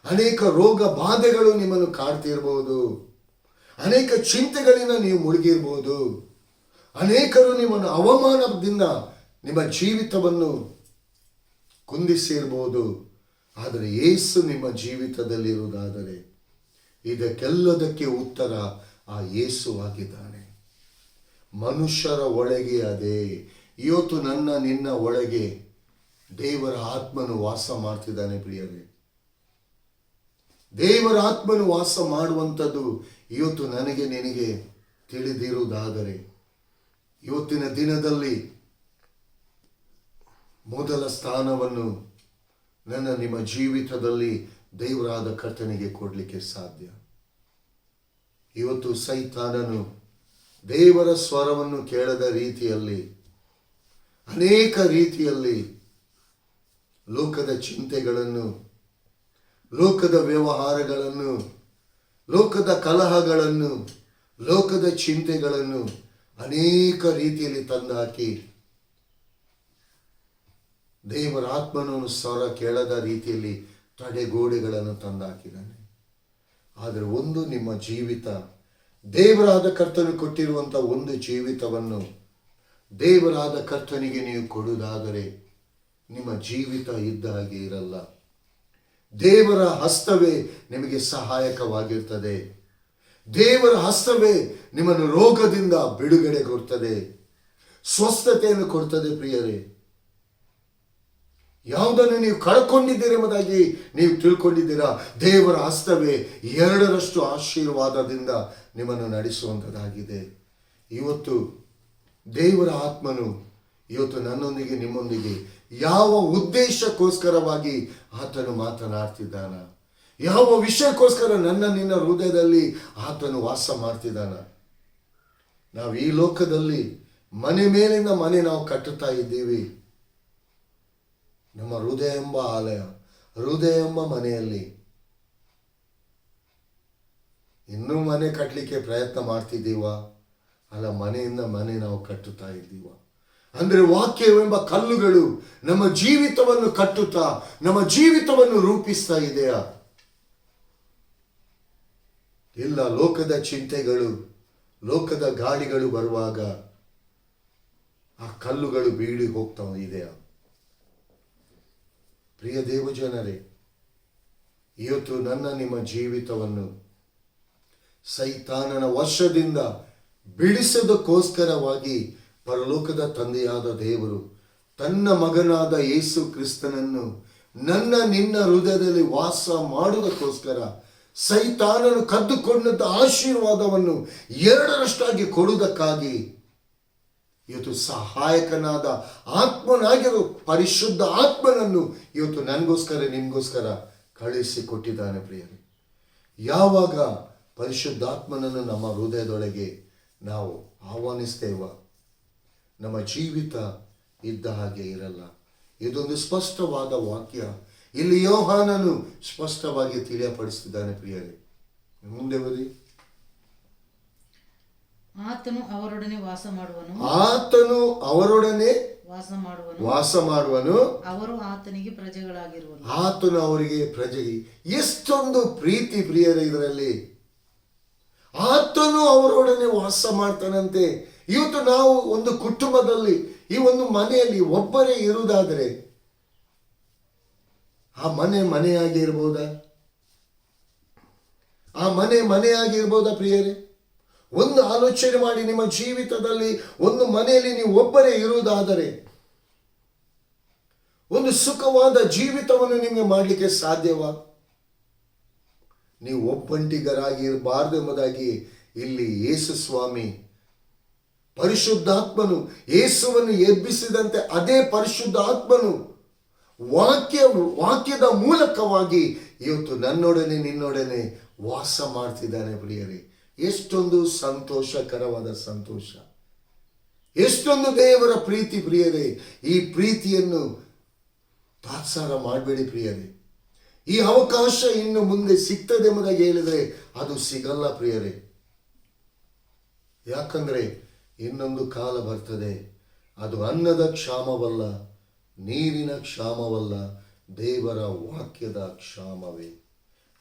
ಅನೇಕ ರೋಗ ಬಾಧೆಗಳು ನಿಮ್ಮನ್ನು ಕಾಡ್ತಿರ್ಬೋದು, ಅನೇಕ ಚಿಂತೆಗಳಿಂದ ನೀವು ಮುಳುಗಿರ್ಬೋದು, ಅನೇಕರು ನಿಮ್ಮನ್ನು ಅವಮಾನದಿಂದ ನಿಮ್ಮ ಜೀವಿತವನ್ನು ಕುಂದಿಸಿರ್ಬೋದು. ಆದರೆ ಯೇಸು ನಿಮ್ಮ ಜೀವಿತದಲ್ಲಿರುವುದಾದರೆ ಇದಕ್ಕೆಲ್ಲದಕ್ಕೆ ಉತ್ತರ ಆ ಯೇಸು ಆಗಿದ್ದಾನೆ. ಮನುಷ್ಯರ ಒಳಗೆ ಅದೇ. ಇವತ್ತು ನನ್ನ ನಿನ್ನ ಒಳಗೆ ದೇವರ ಆತ್ಮನು ವಾಸ ಮಾಡ್ತಿದ್ದಾನೆ ಪ್ರಿಯರೇ. ದೇವರ ಆತ್ಮನು ವಾಸ ಮಾಡುವಂಥದ್ದು ಇವತ್ತು ನನಗೆ ನಿನಗೆ ತಿಳಿದಿರುವುದಾದರೆ, ಇವತ್ತಿನ ದಿನದಲ್ಲಿ ಮೊದಲ ಸ್ಥಾನವನ್ನು ನಿಮ್ಮ ಜೀವಿತದಲ್ಲಿ ದೇವರಾದ ಕರ್ತನಿಗೆ ಕೊಡಲಿಕ್ಕೆ ಸಾಧ್ಯ. ಇವತ್ತು ಸೈತಾನನು ದೇವರ ಸ್ವರವನ್ನು ಕೇಳದ ರೀತಿಯಲ್ಲಿ ಅನೇಕ ರೀತಿಯಲ್ಲಿ ಲೋಕದ ಚಿಂತೆಗಳನ್ನು, ಲೋಕದ ವ್ಯವಹಾರಗಳನ್ನು, ಲೋಕದ ಕಲಹಗಳನ್ನು, ಲೋಕದ ಚಿಂತೆಗಳನ್ನು ಅನೇಕ ರೀತಿಯಲ್ಲಿ ತಂದುಹಾಕಿ ದೇವರ ಆತ್ಮನನ್ನು ಸ್ವರ ಕೇಳದ ರೀತಿಯಲ್ಲಿ ತಡೆಗೋಡೆಗಳನ್ನು ತಂದಾಕಿದ್ದಾನೆ. ಆದರೆ ಒಂದು ನಿಮ್ಮ ಜೀವಿತ, ದೇವರಾದ ಕರ್ತನು ಕೊಟ್ಟಿರುವಂಥ ಒಂದು ಜೀವಿತವನ್ನು ದೇವರಾದ ಕರ್ತನಿಗೆ ನೀವು ಕೊಡುವುದಾದರೆ ನಿಮ್ಮ ಜೀವಿತ ಇದ್ದ ಹಾಗೆ ಇರಲ್ಲ. ದೇವರ ಹಸ್ತವೇ ನಿಮಗೆ ಸಹಾಯಕವಾಗಿರ್ತದೆ. ದೇವರ ಹಸ್ತವೇ ನಿಮ್ಮನ್ನು ರೋಗದಿಂದ ಬಿಡುಗಡೆ ಕೊಡ್ತದೆ, ಸ್ವಸ್ಥತೆಯನ್ನು ಕೊಡ್ತದೆ ಪ್ರಿಯರೇ. ಯಾವುದನ್ನು ನೀವು ಕಳ್ಕೊಂಡಿದ್ದೀರಿ ಎಂಬುದಾಗಿ ನೀವು ತಿಳ್ಕೊಂಡಿದ್ದೀರಾ, ದೇವರ ಹಸ್ತವೇ 2ರಷ್ಟು ಆಶೀರ್ವಾದದಿಂದ ನಿಮ್ಮನ್ನು ನಡೆಸುವಂಥದ್ದಾಗಿದೆ. ಇವತ್ತು ದೇವರ ಆತ್ಮನು ಇವತ್ತು ನನ್ನೊಂದಿಗೆ ನಿಮ್ಮೊಂದಿಗೆ ಯಾವ ಉದ್ದೇಶಕ್ಕೋಸ್ಕರವಾಗಿ ಆತನು ಮಾತನಾಡ್ತಿದ್ದಾನ, ಯಾವ ವಿಷಯಕ್ಕೋಸ್ಕರ ನಿನ್ನ ಹೃದಯದಲ್ಲಿ ಆತನು ವಾಸ ಮಾಡ್ತಿದ್ದಾನ. ನಾವು ಈ ಲೋಕದಲ್ಲಿ ಮನೆ ಮೇಲಿಂದ ಮನೆ ನಾವು ಕಟ್ಟುತ್ತಾ ಇದ್ದೀವಿ. ನಮ್ಮ ಹೃದಯ ಎಂಬ ಆಲಯ, ಹೃದಯ ಎಂಬ ಮನೆಯಲ್ಲಿ ಇನ್ನೂ ಮನೆ ಕಟ್ಟಲಿಕ್ಕೆ ಪ್ರಯತ್ನ ಮಾಡ್ತಿದ್ದೀವ? ಅಲ್ಲ, ಮನೆಯಿಂದ ಮನೆ ನಾವು ಕಟ್ಟುತ್ತಾ ಇದ್ದೀವ. ಅಂದರೆ ವಾಕ್ಯವೆಂಬ ಕಲ್ಲುಗಳು ನಮ್ಮ ಜೀವಿತವನ್ನು ಕಟ್ಟುತ್ತಾ ನಮ್ಮ ಜೀವಿತವನ್ನು ರೂಪಿಸ್ತಾ ಇದೆಯಾ? ಇಲ್ಲ, ಲೋಕದ ಚಿಂತೆಗಳು, ಲೋಕದ ಗಾಳಿಗಳು ಬರುವಾಗ ಆ ಕಲ್ಲುಗಳು ಬೀಳಿ ಹೋಗ್ತಾ ಇದೆಯಾ? ಪ್ರಿಯ ದೇವಜನರೇ, ಇವತ್ತು ನಿಮ್ಮ ಜೀವಿತವನ್ನು ಸೈತಾನನ ವಶದಿಂದ ಬಿಡಿಸೋದಕ್ಕೋಸ್ಕರವಾಗಿ ಪರಲೋಕದ ತಂದೆಯಾದ ದೇವರು ತನ್ನ ಮಗನಾದ ಯೇಸು ಕ್ರಿಸ್ತನನ್ನು ನಿನ್ನ ಹೃದಯದಲ್ಲಿ ವಾಸ ಮಾಡುವುದಕ್ಕೋಸ್ಕರ ಸೈತಾನನು ಕದ್ದುಕೊಂಡಂತ ಆಶೀರ್ವಾದವನ್ನು 2ರಷ್ಟಾಗಿ ಕೊಡುವುದಕ್ಕಾಗಿ ಇವತ್ತು ಸಹಾಯಕನಾದ ಆತ್ಮನಾಗಿರೋ ಪರಿಶುದ್ಧ ಆತ್ಮನನ್ನು ಇವತ್ತು ನನಗೋಸ್ಕರ ನಿಮಗೋಸ್ಕರ ಕಳುಹಿಸಿಕೊಟ್ಟಿದ್ದಾನೆ ಪ್ರಿಯರೇ. ಯಾವಾಗ ಪರಿಶುದ್ಧಾತ್ಮನನ್ನು ನಮ್ಮ ಹೃದಯದೊಳಗೆ ನಾವು ಆಹ್ವಾನಿಸ್ತೇವ, ನಮ್ಮ ಜೀವಿತ ಇದ್ದ ಹಾಗೆ ಇರಲ್ಲ. ಇದೊಂದು ಸ್ಪಷ್ಟವಾದ ವಾಕ್ಯ ಇಲ್ಲಿ ಯೋಹಾನನು ಸ್ಪಷ್ಟವಾಗಿ ತಿಳಿಯಪಡಿಸಿದ್ದಾನೆ ಪ್ರಿಯರೇ. ಮುಂದೆ ಬದಿ. ಆತನು ಅವರೊಡನೆ ವಾಸ ಮಾಡುವನು, ಆತನು ಅವರೊಡನೆ ವಾಸ ಮಾಡುವನು, ಅವರು ಆತನಿಗೆ ಪ್ರಜೆಗಳಾಗಿರುವರು, ಆತನು ಅವರಿಗೆ ಪ್ರಜೆ. ಎಷ್ಟೊಂದು ಪ್ರೀತಿ ಪ್ರಿಯರೇ ಇದರಲ್ಲಿ. ಆತನು ಅವರೊಡನೆ ವಾಸ ಮಾಡ್ತಾನಂತೆ. ಇವತ್ತು ನಾವು ಒಂದು ಕುಟುಂಬದಲ್ಲಿ, ಈ ಒಂದು ಮನೆಯಲ್ಲಿ ಒಬ್ಬರೇ ಇರುವುದಾದರೆ ಆ ಮನೆಯಾಗಿ ಇರ್ಬೋದಾ? ಆ ಮನೆಯಾಗಿ ಇರ್ಬೋದಾ ಪ್ರಿಯರೇ? ಒಂದು ಆಲೋಚನೆ ಮಾಡಿ, ನಿಮ್ಮ ಜೀವಿತದಲ್ಲಿ ಒಂದು ಮನೆಯಲ್ಲಿ ನೀವು ಒಬ್ಬರೇ ಇರುವುದಾದರೆ ಒಂದು ಸುಖವಾದ ಜೀವಿತವನ್ನು ನಿಮಗೆ ಮಾಡಲಿಕ್ಕೆ ಸಾಧ್ಯವಾ? ನೀವು ಒಬ್ಬಂಟಿಗರಾಗಿ ಇರಬಾರದು ಎಂಬುದಾಗಿ ಇಲ್ಲಿ ಯೇಸು ಸ್ವಾಮಿ ಪರಿಶುದ್ಧಾತ್ಮನು ಯೇಸುವನ್ನು ಎಬ್ಬಿಸಿದಂತೆ ಅದೇ ಪರಿಶುದ್ಧ ಆತ್ಮನು ವಾಕ್ಯದ ಮೂಲಕವಾಗಿ ಇವತ್ತು ನನ್ನೊಡನೆ ನಿನ್ನೊಡನೆ ವಾಸ ಮಾಡ್ತಿದ್ದಾನೆ ಪ್ರಿಯರೇ. ಎಷ್ಟೊಂದು ಸಂತೋಷಕರವಾದ ಸಂತೋಷ, ಎಷ್ಟೊಂದು ದೇವರ ಪ್ರೀತಿ ಪ್ರಿಯರೇ. ಈ ಪ್ರೀತಿಯನ್ನು ತಾತ್ಸಾರ ಮಾಡಬೇಡಿ ಪ್ರಿಯರೇ. ಈ ಅವಕಾಶ ಇನ್ನು ಮುಂದೆ ಸಿಗ್ತದೆ ಎಂಬುದಾಗಿ ಹೇಳಿದರೆ ಅದು ಸಿಗಲ್ಲ ಪ್ರಿಯರೇ. ಯಾಕಂದ್ರೆ ಇನ್ನೊಂದು ಕಾಲ ಬರ್ತದೆ, ಅದು ಅನ್ನದ ಕ್ಷಾಮವಲ್ಲ, ನೀರಿನ ಕ್ಷಾಮವಲ್ಲ, ದೇವರ ವಾಕ್ಯದ ಕ್ಷಾಮವೇ.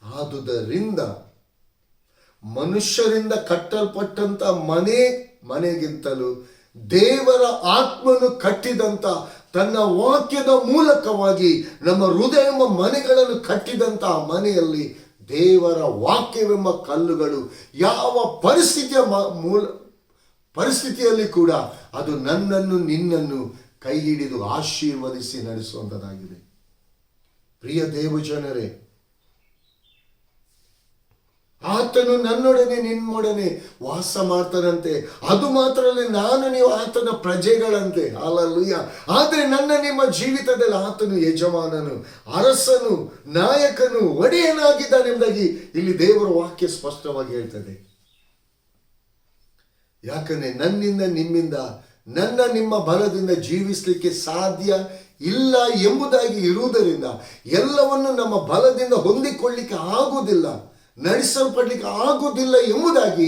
ಆದುದರಿಂದ ಮನುಷ್ಯರಿಂದ ಕಟ್ಟಲ್ಪಟ್ಟಂತ ಮನೆಗಿಂತಲೂ ದೇವರ ಆತ್ಮನು ಕಟ್ಟಿದಂತ ತನ್ನ ವಾಕ್ಯದ ಮೂಲಕವಾಗಿ ನಮ್ಮ ಹೃದಯ ಮನೆಗಳನ್ನು ಕಟ್ಟಿದಂತ ಮನೆಯಲ್ಲಿ ದೇವರ ವಾಕ್ಯವೆಂಬ ಕಲ್ಲುಗಳು ಯಾವ ಪರಿಸ್ಥಿತಿಯಲ್ಲಿ ಕೂಡ ಅದು ನನ್ನನ್ನು ನಿನ್ನನ್ನು ಕೈ ಹಿಡಿದು ಆಶೀರ್ವದಿಸಿ ನಡೆಸುವಂಥದ್ದಾಗಿದೆ. ಪ್ರಿಯ ದೇವಜನರೇ, ಆತನು ನನ್ನೊಡನೆ ನಿನ್ನೊಡನೆ ವಾಸ ಮಾಡ್ತಾನಂತೆ. ಅದು ಮಾತ್ರ ಅಲ್ಲ, ನಾನು ನೀವು ಆತನ ಪ್ರಜೆಗಳಂತೆ. ಹಲ್ಲೆಲೂಯಾ. ಆದರೆ ನನ್ನ ನಿಮ್ಮ ಜೀವಿತದಲ್ಲಿ ಆತನು ಯಜಮಾನನು, ಅರಸನು, ನಾಯಕನು, ಒಡೆಯನಾಗಿದ್ದಾನೆಂಬುದಾಗಿ ಇಲ್ಲಿ ದೇವರ ವಾಕ್ಯ ಸ್ಪಷ್ಟವಾಗಿ ಹೇಳ್ತದೆ. ಯಾಕಂದ್ರೆ ನನ್ನಿಂದ ನಿಮ್ಮಿಂದ ನನ್ನ ನಿಮ್ಮ ಬಲದಿಂದ ಜೀವಿಸಲಿಕ್ಕೆ ಸಾಧ್ಯ ಇಲ್ಲ ಎಂಬುದಾಗಿ ಇರುವುದರಿಂದ ಎಲ್ಲವನ್ನು ನಮ್ಮ ಬಲದಿಂದ ಹೊಂದಿಕೊಳ್ಳಿಕ್ಕೆ ಆಗುವುದಿಲ್ಲ, ನಡೆಸಲ್ಪಡಲಿಕ್ಕೆ ಆಗುವುದಿಲ್ಲ ಎಂಬುದಾಗಿ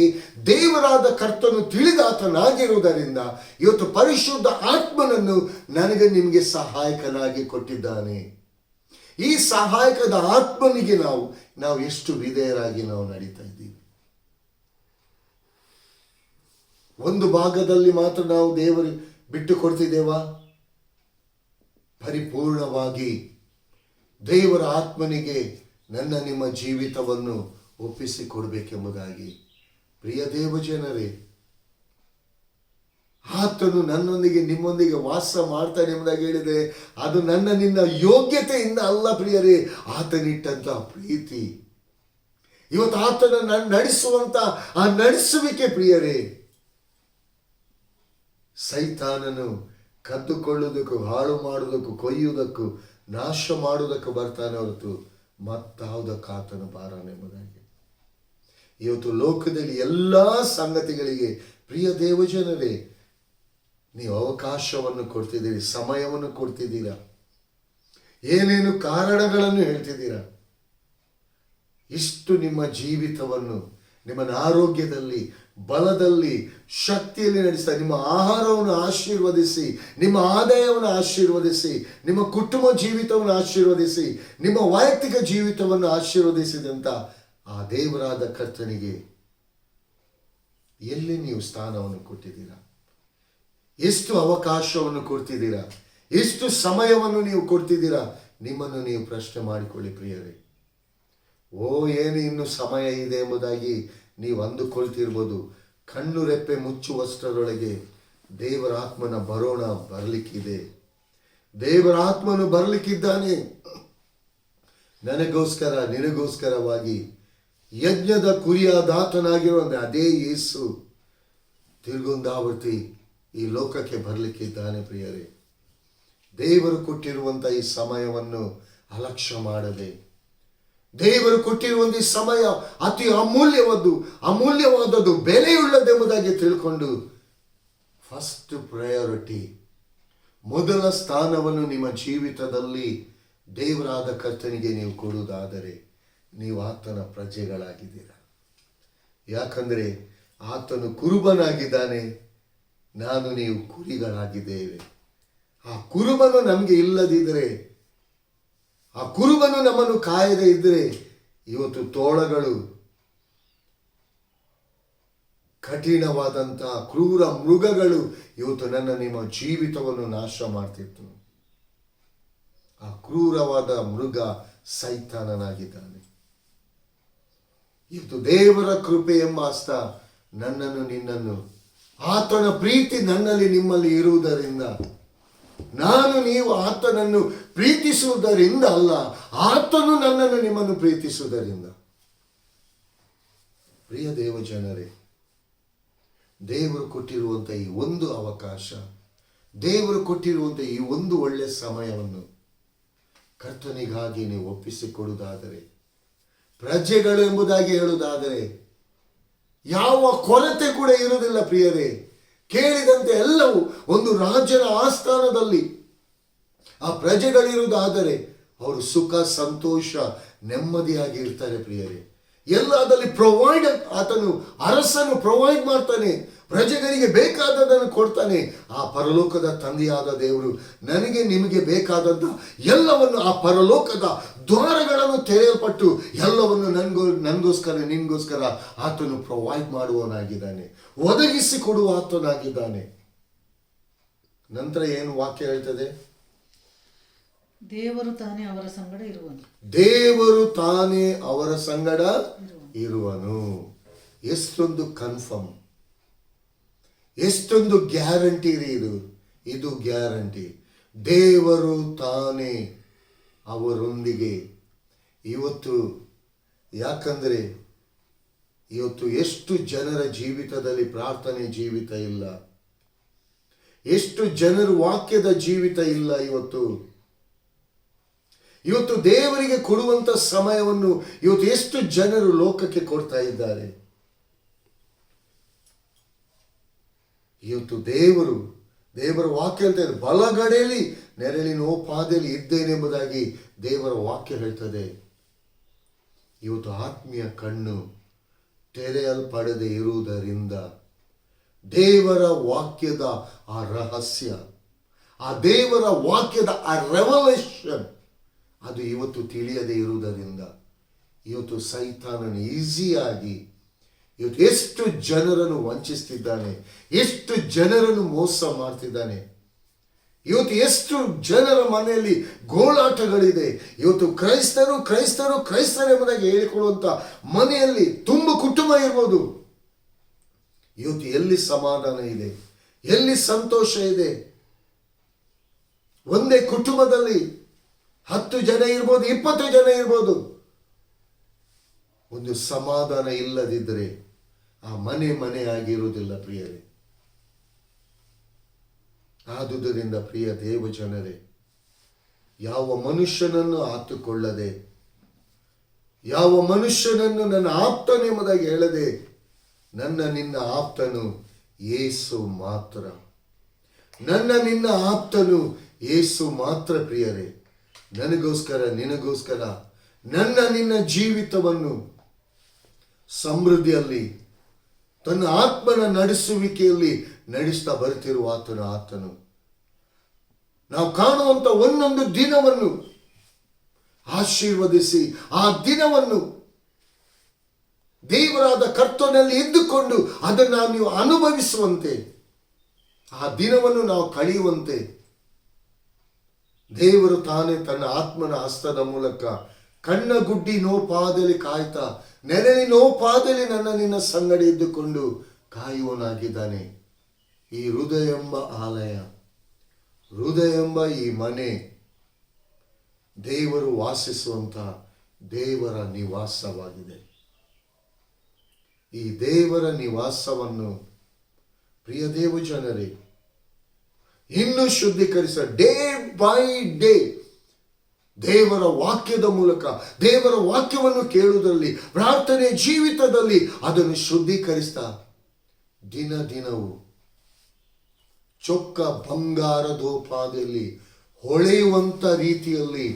ದೇವರಾದ ಕರ್ತನು ತಿಳಿದಾತನಾಗಿರುವುದರಿಂದ ಇವತ್ತು ಪರಿಶುದ್ಧ ಆತ್ಮನನ್ನು ನನಗೆ ನಿಮಗೆ ಸಹಾಯಕನಾಗಿ ಕೊಟ್ಟಿದ್ದಾನೆ. ಈ ಸಹಾಯಕದ ಆತ್ಮನಿಗೆ ನಾವು ಎಷ್ಟು ವಿಧೇಯರಾಗಿ ನಾವು ನಡೀತಾ ಇದ್ದೀವಿ. ಒಂದು ಭಾಗದಲ್ಲಿ ಮಾತ್ರ ನಾವು ದೇವರು ಬಿಟ್ಟು ಕೊಡ್ತಿದ್ದೇವಾ? ಪರಿಪೂರ್ಣವಾಗಿ ದೇವರ ಆತ್ಮನಿಗೆ ನನ್ನ ನಿಮ್ಮ ಜೀವಿತವನ್ನು ಒಪ್ಪಿಸಿಕೊಡ್ಬೇಕೆಂಬುದಾಗಿ. ಪ್ರಿಯ ದೇವಜನರೇ, ಆತನು ನನ್ನೊಂದಿಗೆ ನಿಮ್ಮೊಂದಿಗೆ ವಾಸ ಮಾಡ್ತಾನೆ ಎಂಬುದಾಗಿ ಹೇಳಿದೆ. ಅದು ನನ್ನ ನಿನ್ನ ಯೋಗ್ಯತೆಯಿಂದ ಅಲ್ಲ ಪ್ರಿಯರೇ, ಆತನಿಟ್ಟಂತ ಪ್ರೀತಿ. ಇವತ್ತು ಆತನ ನಡೆಸುವಂತ ಆ ನಡೆಸುವಿಕೆ ಪ್ರಿಯರೇ, ಸೈತಾನನು ಕದ್ದುಕೊಳ್ಳುವುದಕ್ಕೂ, ಹಾಳು ಮಾಡುವುದಕ್ಕೂ, ಕೊಯ್ಯುವುದಕ್ಕೂ, ನಾಶ ಮಾಡುವುದಕ್ಕೂ ಬರ್ತಾನೆ ಹೊರತು ಮತ್ತಾವುದಕ್ಕೆ ಆತನು ಬಾರನೆಂಬುದಾಗಿ. ಇವತ್ತು ಲೋಕದಲ್ಲಿ ಎಲ್ಲ ಸಂಗತಿಗಳಿಗೆ ಪ್ರಿಯ ದೇವಜನರೇ ನೀವು ಅವಕಾಶವನ್ನು ಕೊಡ್ತಿದ್ದೀರಿ, ಸಮಯವನ್ನು ಕೊಡ್ತಿದ್ದೀರಾ, ಏನೇನು ಕಾರಣಗಳನ್ನು ಹೇಳ್ತಿದ್ದೀರಾ. ಇಷ್ಟು ನಿಮ್ಮ ಜೀವಿತವನ್ನು ನಿಮ್ಮನ್ನು ಆರೋಗ್ಯದಲ್ಲಿ, ಬಲದಲ್ಲಿ, ಶಕ್ತಿಯಲ್ಲಿ ನಡೆಸ್ತಾ ನಿಮ್ಮ ಆಹಾರವನ್ನು ಆಶೀರ್ವದಿಸಿ, ನಿಮ್ಮ ಆದಾಯವನ್ನು ಆಶೀರ್ವದಿಸಿ, ನಿಮ್ಮ ಕುಟುಂಬ ಜೀವಿತವನ್ನು ಆಶೀರ್ವದಿಸಿ, ನಿಮ್ಮ ವೈಯಕ್ತಿಕ ಜೀವಿತವನ್ನು ಆಶೀರ್ವದಿಸಿದಂಥ ಆ ದೇವರಾದ ಕರ್ತನಿಗೆ ಎಲ್ಲಿ ನೀವು ಸ್ಥಾನವನ್ನು ಕೊಟ್ಟಿದ್ದೀರಾ? ಎಷ್ಟು ಅವಕಾಶವನ್ನು ಕೊಡ್ತಿದ್ದೀರಾ? ಎಷ್ಟು ಸಮಯವನ್ನು ನೀವು ಕೊಡ್ತಿದ್ದೀರಾ? ನಿಮ್ಮನ್ನು ನೀವು ಪ್ರಶ್ನೆ ಮಾಡಿಕೊಳ್ಳಿ ಪ್ರಿಯರೇ. ಏನು ಇನ್ನು ಸಮಯ ಇದೆ ಎಂಬುದಾಗಿ ನೀವು ಅಂದುಕೊಳ್ತಿರ್ಬೋದು. ಕಣ್ಣು ರೆಪ್ಪೆ ಮುಚ್ಚುವಷ್ಟರೊಳಗೆ ದೇವರ ಆತ್ಮನ ಬರಲಿಕ್ಕಿದೆ. ದೇವರ ಆತ್ಮನು ಬರಲಿಕ್ಕಿದ್ದಾನೆ. ನನಗೋಸ್ಕರ, ನಿನಗೋಸ್ಕರವಾಗಿ ಯಜ್ಞದ ಕುರಿಯಾದಾತನಾಗಿರುವ ಅದೇ ಯೇಸು ತಿರುಗುಂದಾವರ್ತಿ ಈ ಲೋಕಕ್ಕೆ ಬರಲಿಕ್ಕಿದ್ದಾನೆ ಪ್ರಿಯರೇ. ದೇವರು ಕೊಟ್ಟಿರುವಂಥ ಈ ಸಮಯವನ್ನು ಅಲಕ್ಷ್ಯ ಮಾಡದೆ, ದೇವರು ಕೊಟ್ಟಿರುವಂಥ ಈ ಸಮಯ ಅತಿ ಅಮೂಲ್ಯವಾದದ್ದು, ಬೆಲೆಯುಳ್ಳದೆಂಬುದಾಗಿ ತಿಳ್ಕೊಂಡು ಫಸ್ಟ್ ಪ್ರಯಾರಿಟಿ, ಮೊದಲ ಸ್ಥಾನವನ್ನು ನಿಮ್ಮ ಜೀವಿತದಲ್ಲಿ ದೇವರಾದ ಕರ್ತನಿಗೆ ನೀವು ಕೊಡುವುದಾದರೆ ನೀವು ಆತನ ಪ್ರಜೆಗಳಾಗಿದ್ದೀರಾ. ಯಾಕಂದರೆ ಆತನು ಕುರುಬನಾಗಿದ್ದಾನೆ, ನಾನು ನೀವು ಕುರಿಗಳಾಗಿದ್ದೇವೆ. ಆ ಕುರುಬನು ನಮಗೆ ಇಲ್ಲದಿದ್ದರೆ, ಆ ಕುರುಬನು ನಮ್ಮನ್ನು ಕಾಯದೇ ಇದ್ದರೆ ಇವತ್ತು ತೋಳಗಳು, ಕಠಿಣವಾದಂಥ ಕ್ರೂರ ಮೃಗಗಳು ಇವತ್ತು ನಿಮ್ಮ ಜೀವಿತವನ್ನು ನಾಶ ಮಾಡ್ತಿತ್ತು. ಆ ಕ್ರೂರವಾದ ಮೃಗ ಸೈತಾನನಾಗಿದ್ದಾನೆ. ಇವತ್ತು ದೇವರ ಕೃಪೆ ಎಂಬ ಹಸ್ತ ನನ್ನನ್ನು ನಿನ್ನನ್ನು, ಆತನ ಪ್ರೀತಿ ನನ್ನಲ್ಲಿ ನಿಮ್ಮಲ್ಲಿ ಇರುವುದರಿಂದ, ನಾನು ನೀವು ಆತನನ್ನು ಪ್ರೀತಿಸುವುದರಿಂದ ಅಲ್ಲ, ಆತನು ನನ್ನನ್ನು ನಿಮ್ಮನ್ನು ಪ್ರೀತಿಸುವುದರಿಂದ. ಪ್ರಿಯ ದೇವಜನರೇ, ದೇವರು ಕೊಟ್ಟಿರುವಂಥ ಈ ಒಂದು ಅವಕಾಶ, ದೇವರು ಕೊಟ್ಟಿರುವಂಥ ಈ ಒಂದು ಒಳ್ಳೆಯ ಸಮಯವನ್ನು ಕರ್ತನಿಗಾಗಿ ನೀವು ಒಪ್ಪಿಸಿಕೊಡುವುದಾದರೆ, ಪ್ರಜೆಗಳು ಎಂಬುದಾಗಿ ಹೇಳುವುದಾದರೆ ಯಾವ ಕೊರತೆ ಕೂಡ ಇರುವುದಿಲ್ಲ ಪ್ರಿಯರೇ. ಕೇಳಿದಂತೆ ಎಲ್ಲವೂ ಒಂದು ರಾಜನ ಆಸ್ಥಾನದಲ್ಲಿ ಆ ಪ್ರಜೆಗಳಿರುವುದಾದರೆ ಅವರು ಸುಖ, ಸಂತೋಷ, ನೆಮ್ಮದಿಯಾಗಿ ಇರ್ತಾರೆ ಪ್ರಿಯರೇ. ಎಲ್ಲದಲ್ಲಿ ಪ್ರೊವೈಡ್, ಆತನು ಅರಸನು ಪ್ರೊವೈಡ್ ಮಾಡ್ತಾನೆ, ಪ್ರಜೆಗಳಿಗೆ ಬೇಕಾದದನ್ನು ಕೊಡ್ತಾನೆ. ಆ ಪರಲೋಕದ ತಂದೆಯಾದ ದೇವರು ನನಗೆ ನಿಮಗೆ ಬೇಕಾದಂಥ ಎಲ್ಲವನ್ನು, ಆ ಪರಲೋಕದ ದ್ವಾರಗಳನ್ನು ತೆರೆಯಲ್ಪಟ್ಟು ಎಲ್ಲವನ್ನು ನನಗೋಸ್ಕರ ನಿನ್ಗೋಸ್ಕರ ಆತನು ಪ್ರೊವೈಡ್ ಮಾಡುವವನಾಗಿದ್ದಾನೆ, ಒದಗಿಸಿ ಕೊಡುವ ಆತನಾಗಿದ್ದಾನೆ. ನಂತರ ಏನು ವಾಕ್ಯ ಹೇಳ್ತದೆ? ದೇವರು ತಾನೇ ಅವರ ಸಂಗಡ ಇರುವನು. ದೇವರು ತಾನೇ ಅವರ ಸಂಗಡ ಇರುವನು. ಎಷ್ಟೊಂದು ಕನ್ಫರ್ಮ್, ಎಷ್ಟೊಂದು ಗ್ಯಾರಂಟಿ ರೀ ಇದು ಗ್ಯಾರಂಟಿ. ದೇವರು ತಾನೇ ಅವರೊಂದಿಗೆ. ಇವತ್ತು ಯಾಕಂದರೆ ಇವತ್ತು ಎಷ್ಟು ಜನರ ಜೀವಿತದಲ್ಲಿ ಪ್ರಾರ್ಥನೆ ಜೀವಿತ ಇಲ್ಲ, ಎಷ್ಟು ಜನರ ವಾಕ್ಯದ ಜೀವಿತ ಇಲ್ಲ. ಇವತ್ತು ದೇವರಿಗೆ ಕೊಡುವಂತ ಸಮಯವನ್ನು ಇವತ್ತು ಎಷ್ಟು ಜನರು ಲೋಕಕ್ಕೆ ಕೊಡ್ತಾ ಇದ್ದಾರೆ. ಇವತ್ತು ದೇವರ ವಾಕ್ಯ ಹೇಳ್ತಾ ಇದೆ, ಬಲಗಡೆಯಲ್ಲಿ ನೆರಳಿನೋಪಾದಿಯಲ್ಲಿ ಇದ್ದೇನೆಂಬುದಾಗಿ ದೇವರ ವಾಕ್ಯ ಹೇಳ್ತದೆ. ಇವತ್ತು ಆತ್ಮೀಯ ಕಣ್ಣು ತೆರೆಯಲ್ಪಡದೆ ಇರುವುದರಿಂದ ದೇವರ ವಾಕ್ಯದ ಆ ರಹಸ್ಯ, ಆ ದೇವರ ವಾಕ್ಯದ ಆ ರೆವಲೇಷನ್ ಅದು ಇವತ್ತು ತಿಳಿಯದೇ ಇರುವುದರಿಂದ ಇವತ್ತು ಸೈತಾನನು ಈಸಿಯಾಗಿ ಇವತ್ತು ಎಷ್ಟು ಜನರನ್ನು ವಂಚಿಸ್ತಿದ್ದಾನೆ, ಎಷ್ಟು ಜನರನ್ನು ಮೋಸ ಮಾಡ್ತಿದ್ದಾನೆ. ಇವತ್ತು ಎಷ್ಟು ಜನರ ಮನೆಯಲ್ಲಿ ಗೋಳಾಟಗಳಿದೆ. ಇವತ್ತು ಕ್ರೈಸ್ತರು ಎಂಬುದಾಗಿ ಹೇಳಿಕೊಳ್ಳುವಂತ ಮನೆಯಲ್ಲಿ ತುಂಬ ಕುಟುಂಬ ಇರ್ಬೋದು. ಇವತ್ತು ಎಲ್ಲಿ ಸಮಾಧಾನ ಇದೆ, ಎಲ್ಲಿ ಸಂತೋಷ ಇದೆ? ಒಂದೇ ಕುಟುಂಬದಲ್ಲಿ 10 ಜನ ಇರ್ಬೋದು, 20 ಜನ ಇರ್ಬೋದು. ಒಂದು ಸಮಾಧಾನ ಇಲ್ಲದಿದ್ದರೆ ಆ ಮನೆ ಆಗಿರುವುದಿಲ್ಲ ಪ್ರಿಯರೇ. ಆದುದರಿಂದ ಪ್ರಿಯ ದೇವ ಜನರೇ, ಯಾವ ಮನುಷ್ಯನನ್ನು ಆತುಕೊಳ್ಳದೆ, ಯಾವ ಮನುಷ್ಯನನ್ನು ನನ್ನ ಆಪ್ತನೆಂಬುದಾಗಿ ಹೇಳದೆ, ನನ್ನ ನಿನ್ನ ಆಪ್ತನು ಯೇಸು ಮಾತ್ರ, ನನ್ನ ನಿನ್ನ ಆಪ್ತನು ಯೇಸು ಮಾತ್ರ ಪ್ರಿಯರೇ. ನನಗೋಸ್ಕರ ನಿನಗೋಸ್ಕರ ನನ್ನ ನಿನ್ನ ಜೀವಿತವನ್ನು ಸಮೃದ್ಧಿಯಲ್ಲಿ ತನ್ನ ಆತ್ಮನ ನಡೆಸುವಿಕೆಯಲ್ಲಿ ನಡೆಸ್ತಾ ಬರ್ತಿರುವ ಆತನು ನಾವು ಕಾಣುವಂತ ಒಂದೊಂದು ದಿನವನ್ನು ಆಶೀರ್ವದಿಸಿ ಆ ದಿನವನ್ನು ದೇವರಾದ ಕರ್ತನಲ್ಲಿ ಇದ್ದುಕೊಂಡು ಅದನ್ನು ನೀವು ಅನುಭವಿಸುವಂತೆ, ಆ ದಿನವನ್ನು ನಾವು ಕಳೆಯುವಂತೆ ದೇವರು ತಾನೇ ತನ್ನ ಆತ್ಮನ ಹಸ್ತದ ಮೂಲಕ ಕಣ್ಣಗುಡ್ಡಿ ನೋಪಾದಲ್ಲಿ ಕಾಯ್ತಾ, ನೆರಳಿನೋಪಾದಲ್ಲಿ ನನ್ನ ನಿನ್ನ ಸಂಗಡ ಇದ್ದುಕೊಂಡು ಕಾಯುವನಾಗಿದ್ದಾನೆ. ಈ ಹೃದಯ ಎಂಬ ಆಲಯ, ಹೃದಯ ಎಂಬ ಈ ಮನೆ ದೇವರು ವಾಸಿಸುವಂತ ದೇವರ ನಿವಾಸವಾಗಿದೆ. ಈ ದೇವರ ನಿವಾಸವನ್ನು ಪ್ರಿಯ ದೇವ ಜನರೇ ಇನ್ನೂ ಶುದ್ಧೀಕರಿಸ, ಡೇ ಬೈ ಡೇ ದೇವರ ವಾಕ್ಯದ ಮೂಲಕ, ದೇವರ ವಾಕ್ಯವನ್ನು ಕೇಳುವುದರಲ್ಲಿ, ಪ್ರಾರ್ಥನೆ ಜೀವಿತದಲ್ಲಿ ಅದನ್ನು ಶುದ್ಧೀಕರಿಸ್ತಾ ದಿನವೂ ಚೊಕ್ಕ ಬಂಗಾರದೋಪಾದಿಯಲ್ಲಿ ಹೊಳೆಯುವಂತ ರೀತಿಯಲ್ಲಿ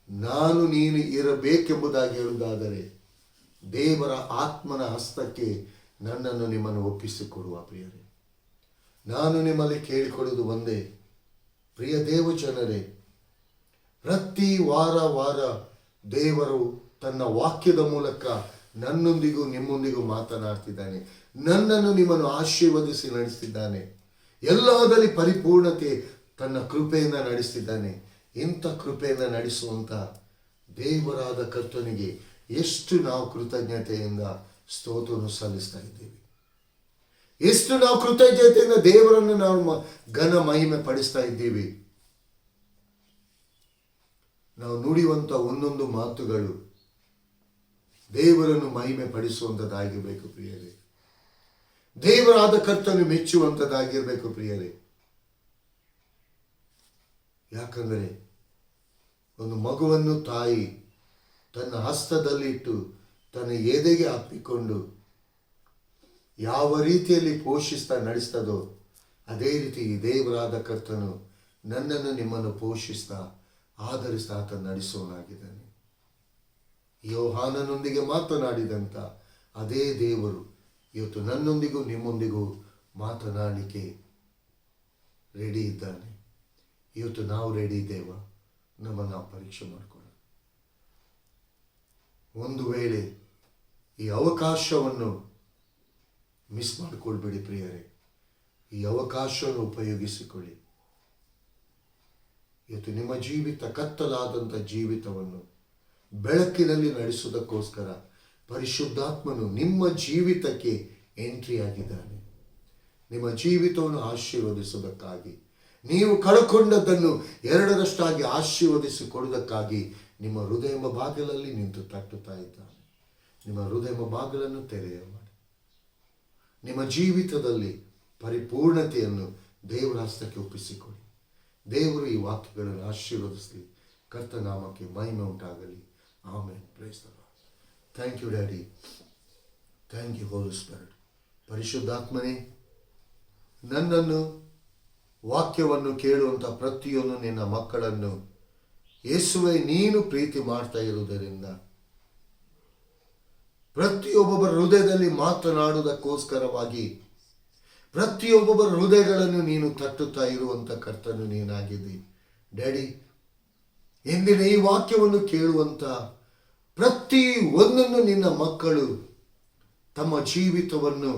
ನಾನು ನೀನು ಇರಬೇಕೆಂಬುದಾಗಿ ಹೇಳುವುದಾದರೆ ದೇವರ ಆತ್ಮನ ಹಸ್ತಕ್ಕೆ ನನ್ನನ್ನು ನಿಮ್ಮನ್ನು ಒಪ್ಪಿಸಿಕೊಡುವ ಪ್ರಿಯರೇ. ನಾನು ನಿಮ್ಮಲ್ಲಿ ಕೇಳಿಕೊಡುವುದು ಒಂದೇ, ಪ್ರಿಯ ದೇವ ಜನರೇ, ಪ್ರತಿ ವಾರ ದೇವರು ತನ್ನ ವಾಕ್ಯದ ಮೂಲಕ ನನ್ನೊಂದಿಗೂ ನಿಮ್ಮೊಂದಿಗೂ ಮಾತನಾಡ್ತಿದ್ದಾನೆ. ನನ್ನನ್ನು ನಿಮ್ಮನ್ನು ಆಶೀರ್ವದಿಸಿ ನಡೆಸ್ತಿದ್ದಾನೆ. ಎಲ್ಲದರಲ್ಲಿ ಪರಿಪೂರ್ಣತೆ ತನ್ನ ಕೃಪೆಯಿಂದ ನಡೆಸ್ತಿದ್ದಾನೆ. ಇಂಥ ಕೃಪೆಯಿಂದ ನಡೆಸುವಂತ ದೇವರಾದ ಕರ್ತನಿಗೆ ಎಷ್ಟು ನಾವು ಕೃತಜ್ಞತೆಯಿಂದ ಸ್ತೋತ್ರವನ್ನು ಸಲ್ಲಿಸ್ತಾ ಇದ್ದೀವಿ, ಎಷ್ಟು ನಾವು ಕೃತಜ್ಞತೆಯಿಂದ ದೇವರನ್ನು ನಾವು ಘನ ಮಹಿಮೆ ಪಡಿಸ್ತಾ ಇದ್ದೀವಿ. ನಾವು ನುಡಿಯುವಂತ ಒಂದೊಂದು ಮಾತುಗಳು ದೇವರನ್ನು ಮಹಿಮೆ ಪಡಿಸುವಂಥದ್ದಾಗಿರ್ಬೇಕು ಪ್ರಿಯರೇ. ದೇವರಾದ ಕರ್ತನು ಮೆಚ್ಚುವಂಥದ್ದಾಗಿರ್ಬೇಕು ಪ್ರಿಯರೇ. ಯಾಕಂದರೆ ಒಂದು ಮಗುವನ್ನು ತಾಯಿ ತನ್ನ ಹಸ್ತದಲ್ಲಿಟ್ಟು ತನ್ನ ಎದೆಗೆ ಅಪ್ಪಿಕೊಂಡು ಯಾವ ರೀತಿಯಲ್ಲಿ ಪೋಷಿಸ್ತಾ ನಡೆಸ್ತದೋ ಅದೇ ರೀತಿ ದೇವರಾದ ಕರ್ತನು ನನ್ನನ್ನು ನಿಮ್ಮನ್ನು ಪೋಷಿಸ್ತಾ ಆಧರಿಸ್ತಾ ಆತ ನಡೆಸೋನಾಗಿದ್ದಾನೆ. ಯೋಹಾನನೊಂದಿಗೆ ಮಾತನಾಡಿದಂಥ ಅದೇ ದೇವರು ಇವತ್ತು ನನ್ನೊಂದಿಗೂ ನಿಮ್ಮೊಂದಿಗೂ ಮಾತನಾಡಲಿಕ್ಕೆ ರೆಡಿ ಇದ್ದಾನೆ. ಇವತ್ತು ನಾವು ರೆಡಿ ಇದ್ದೇವಾ? ನಮ್ಮನ್ನು ನಾವು ಪರೀಕ್ಷೆ ಮಾಡಿಕೊಳ್ಳೋಣ. ಒಂದು ವೇಳೆ ಈ ಅವಕಾಶವನ್ನು ಮಿಸ್ ಮಾಡಿಕೊಳ್ಬೇಡಿ ಪ್ರಿಯರೇ. ಈ ಅವಕಾಶವನ್ನು ಉಪಯೋಗಿಸಿಕೊಳ್ಳಿ. ಇವತ್ತು ನಿಮ್ಮ ಜೀವಿತ, ಕತ್ತಲಾದಂಥ ಜೀವಿತವನ್ನು ಬೆಳಕಿನಲ್ಲಿ ನಡೆಸುವುದಕ್ಕೋಸ್ಕರ ಪರಿಶುದ್ಧಾತ್ಮನು ನಿಮ್ಮ ಜೀವಿತಕ್ಕೆ ಎಂಟ್ರಿ ಆಗಿದ್ದಾನೆ. ನಿಮ್ಮ ಜೀವಿತವನ್ನು ಆಶೀರ್ವದಿಸುವುದಕ್ಕಾಗಿ, ನೀವು ಕಳ್ಕೊಂಡದ್ದನ್ನು ಎರಡರಷ್ಟಾಗಿ ಆಶೀರ್ವದಿಸಿಕೊಡುವುದಕ್ಕಾಗಿ ನಿಮ್ಮ ಹೃದಯ ಬಾಗಿಲಲ್ಲಿ ನಿಂತು ತಟ್ಟುತ್ತಾ ಇದ್ದಾನೆ. ನಿಮ್ಮ ಹೃದಯ ಬಾಗಿಲನ್ನು ತೆರೆಯ ಮಾಡಿ. ನಿಮ್ಮ ಜೀವಿತದಲ್ಲಿ ಪರಿಪೂರ್ಣತೆಯನ್ನು ದೇವರ ಹಸ್ತಕ್ಕೆ ಒಪ್ಪಿಸಿಕೊಡಿ. ದೇವರು ಈ ವಾಕ್ಯಗಳನ್ನು ಆಶೀರ್ವದಿಸಲಿ. ಕರ್ತನಾಮಕ್ಕೆ ಮಹಿಮೆ ಉಂಟಾಗಲಿ. Amen. Praise the Lord. Thank you daddy. Thank you Holy Spirit. ಪರಿಶುದ್ಧಾತ್ಮನೇ, ನನ್ನನ್ನು ವಾಕ್ಯವನ್ನು ಕೇಳುವಂಥ ಪ್ರತಿಯೊಂದು ನಿನ್ನ ಮಕ್ಕಳನ್ನು ಯೇಸುವೆ ನೀನು ಪ್ರೀತಿ ಮಾಡ್ತಾ ಇರುವುದರಿಂದ ಪ್ರತಿಯೊಬ್ಬೊಬ್ಬರ ಹೃದಯದಲ್ಲಿ ಮಾತನಾಡುವುದಕ್ಕೋಸ್ಕರವಾಗಿ ಪ್ರತಿಯೊಬ್ಬೊಬ್ಬರ ಹೃದಯಗಳನ್ನು ನೀನು ತಟ್ಟುತ್ತಾ ಇರುವಂಥ ಕರ್ತನು ನೀನಾಗಿದ್ದಿ ಡ್ಯಾಡಿ. ಎಂದಿನ ಈ ವಾಕ್ಯವನ್ನು ಕೇಳುವಂಥ ಪ್ರತಿ ಒಂದನ್ನು ನಿನ್ನ ಮಕ್ಕಳು ತಮ್ಮ ಜೀವಿತವನ್ನು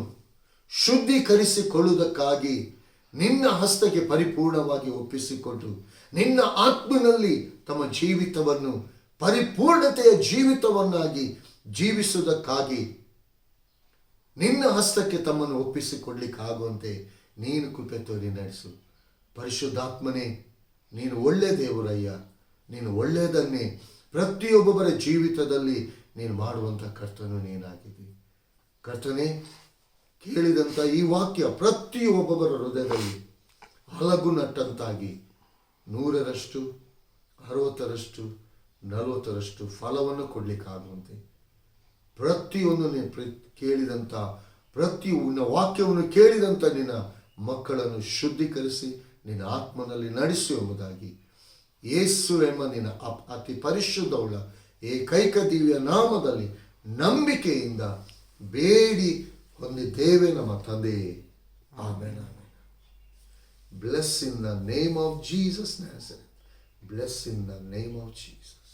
ಶುದ್ಧೀಕರಿಸಿಕೊಳ್ಳುವುದಕ್ಕಾಗಿ ನಿನ್ನ ಹಸ್ತಕ್ಕೆ ಪರಿಪೂರ್ಣವಾಗಿ ಒಪ್ಪಿಸಿಕೊಟ್ಟು ನಿನ್ನ ಆತ್ಮನಲ್ಲಿ ತಮ್ಮ ಜೀವಿತವನ್ನು ಪರಿಪೂರ್ಣತೆಯ ಜೀವಿತವನ್ನಾಗಿ ಜೀವಿಸುವುದಕ್ಕಾಗಿ ನಿನ್ನ ಹಸ್ತಕ್ಕೆ ತಮ್ಮನ್ನು ಒಪ್ಪಿಸಿಕೊಡ್ಲಿಕ್ಕಾಗುವಂತೆ ನೀನು ಕೃಪೆ ತೋರಿ ನಡೆಸು. ಪರಿಶುದ್ಧಾತ್ಮನೇ, ನೀನು ಒಳ್ಳೆಯ ದೇವರಯ್ಯ. ನೀನು ಒಳ್ಳೆಯದನ್ನೇ ಪ್ರತಿಯೊಬ್ಬೊಬ್ಬರ ಜೀವಿತದಲ್ಲಿ ನೀನು ಮಾಡುವಂಥ ಕರ್ತನು ನೀನಾಗಿದ್ದಿ. ಕರ್ತನೇ, ಕೇಳಿದಂಥ ಈ ವಾಕ್ಯ ಪ್ರತಿಯೊಬ್ಬೊಬ್ಬರ ಹೃದಯದಲ್ಲಿ ಹಲಗು ನಟ್ಟಂತಾಗಿ 100ರಷ್ಟು 60ರಷ್ಟು 40ರಷ್ಟು ಫಲವನ್ನು ಕೊಡಲಿಕ್ಕಾಗುವಂತೆ ಪ್ರತಿಯೊಂದು ಕೇಳಿದಂಥ ವಾಕ್ಯವನ್ನು ಕೇಳಿದಂಥ ನಿನ್ನ ಮಕ್ಕಳನ್ನು ಶುದ್ಧೀಕರಿಸಿ ನಿನ್ನ ಆತ್ಮನಲ್ಲಿ ನಡೆಸು ಎಂಬುದಾಗಿ ಯೇಸು ಎಂಬ ನಿನ್ನ ಅತಿ ಪರಿಶುದ್ಧವುಳ್ಳ ಏಕೈಕ ದಿವ್ಯ ನಾಮದಲ್ಲಿ ನಂಬಿಕೆಯಿಂದ ಬೇಡಿ ಹೊಂದಿದ್ದೇವೆ ನಮ್ಮ ತಂದೆಯೇ. Amen. Bless in the name of Jesus Nazareth. Bless in the name of Jesus.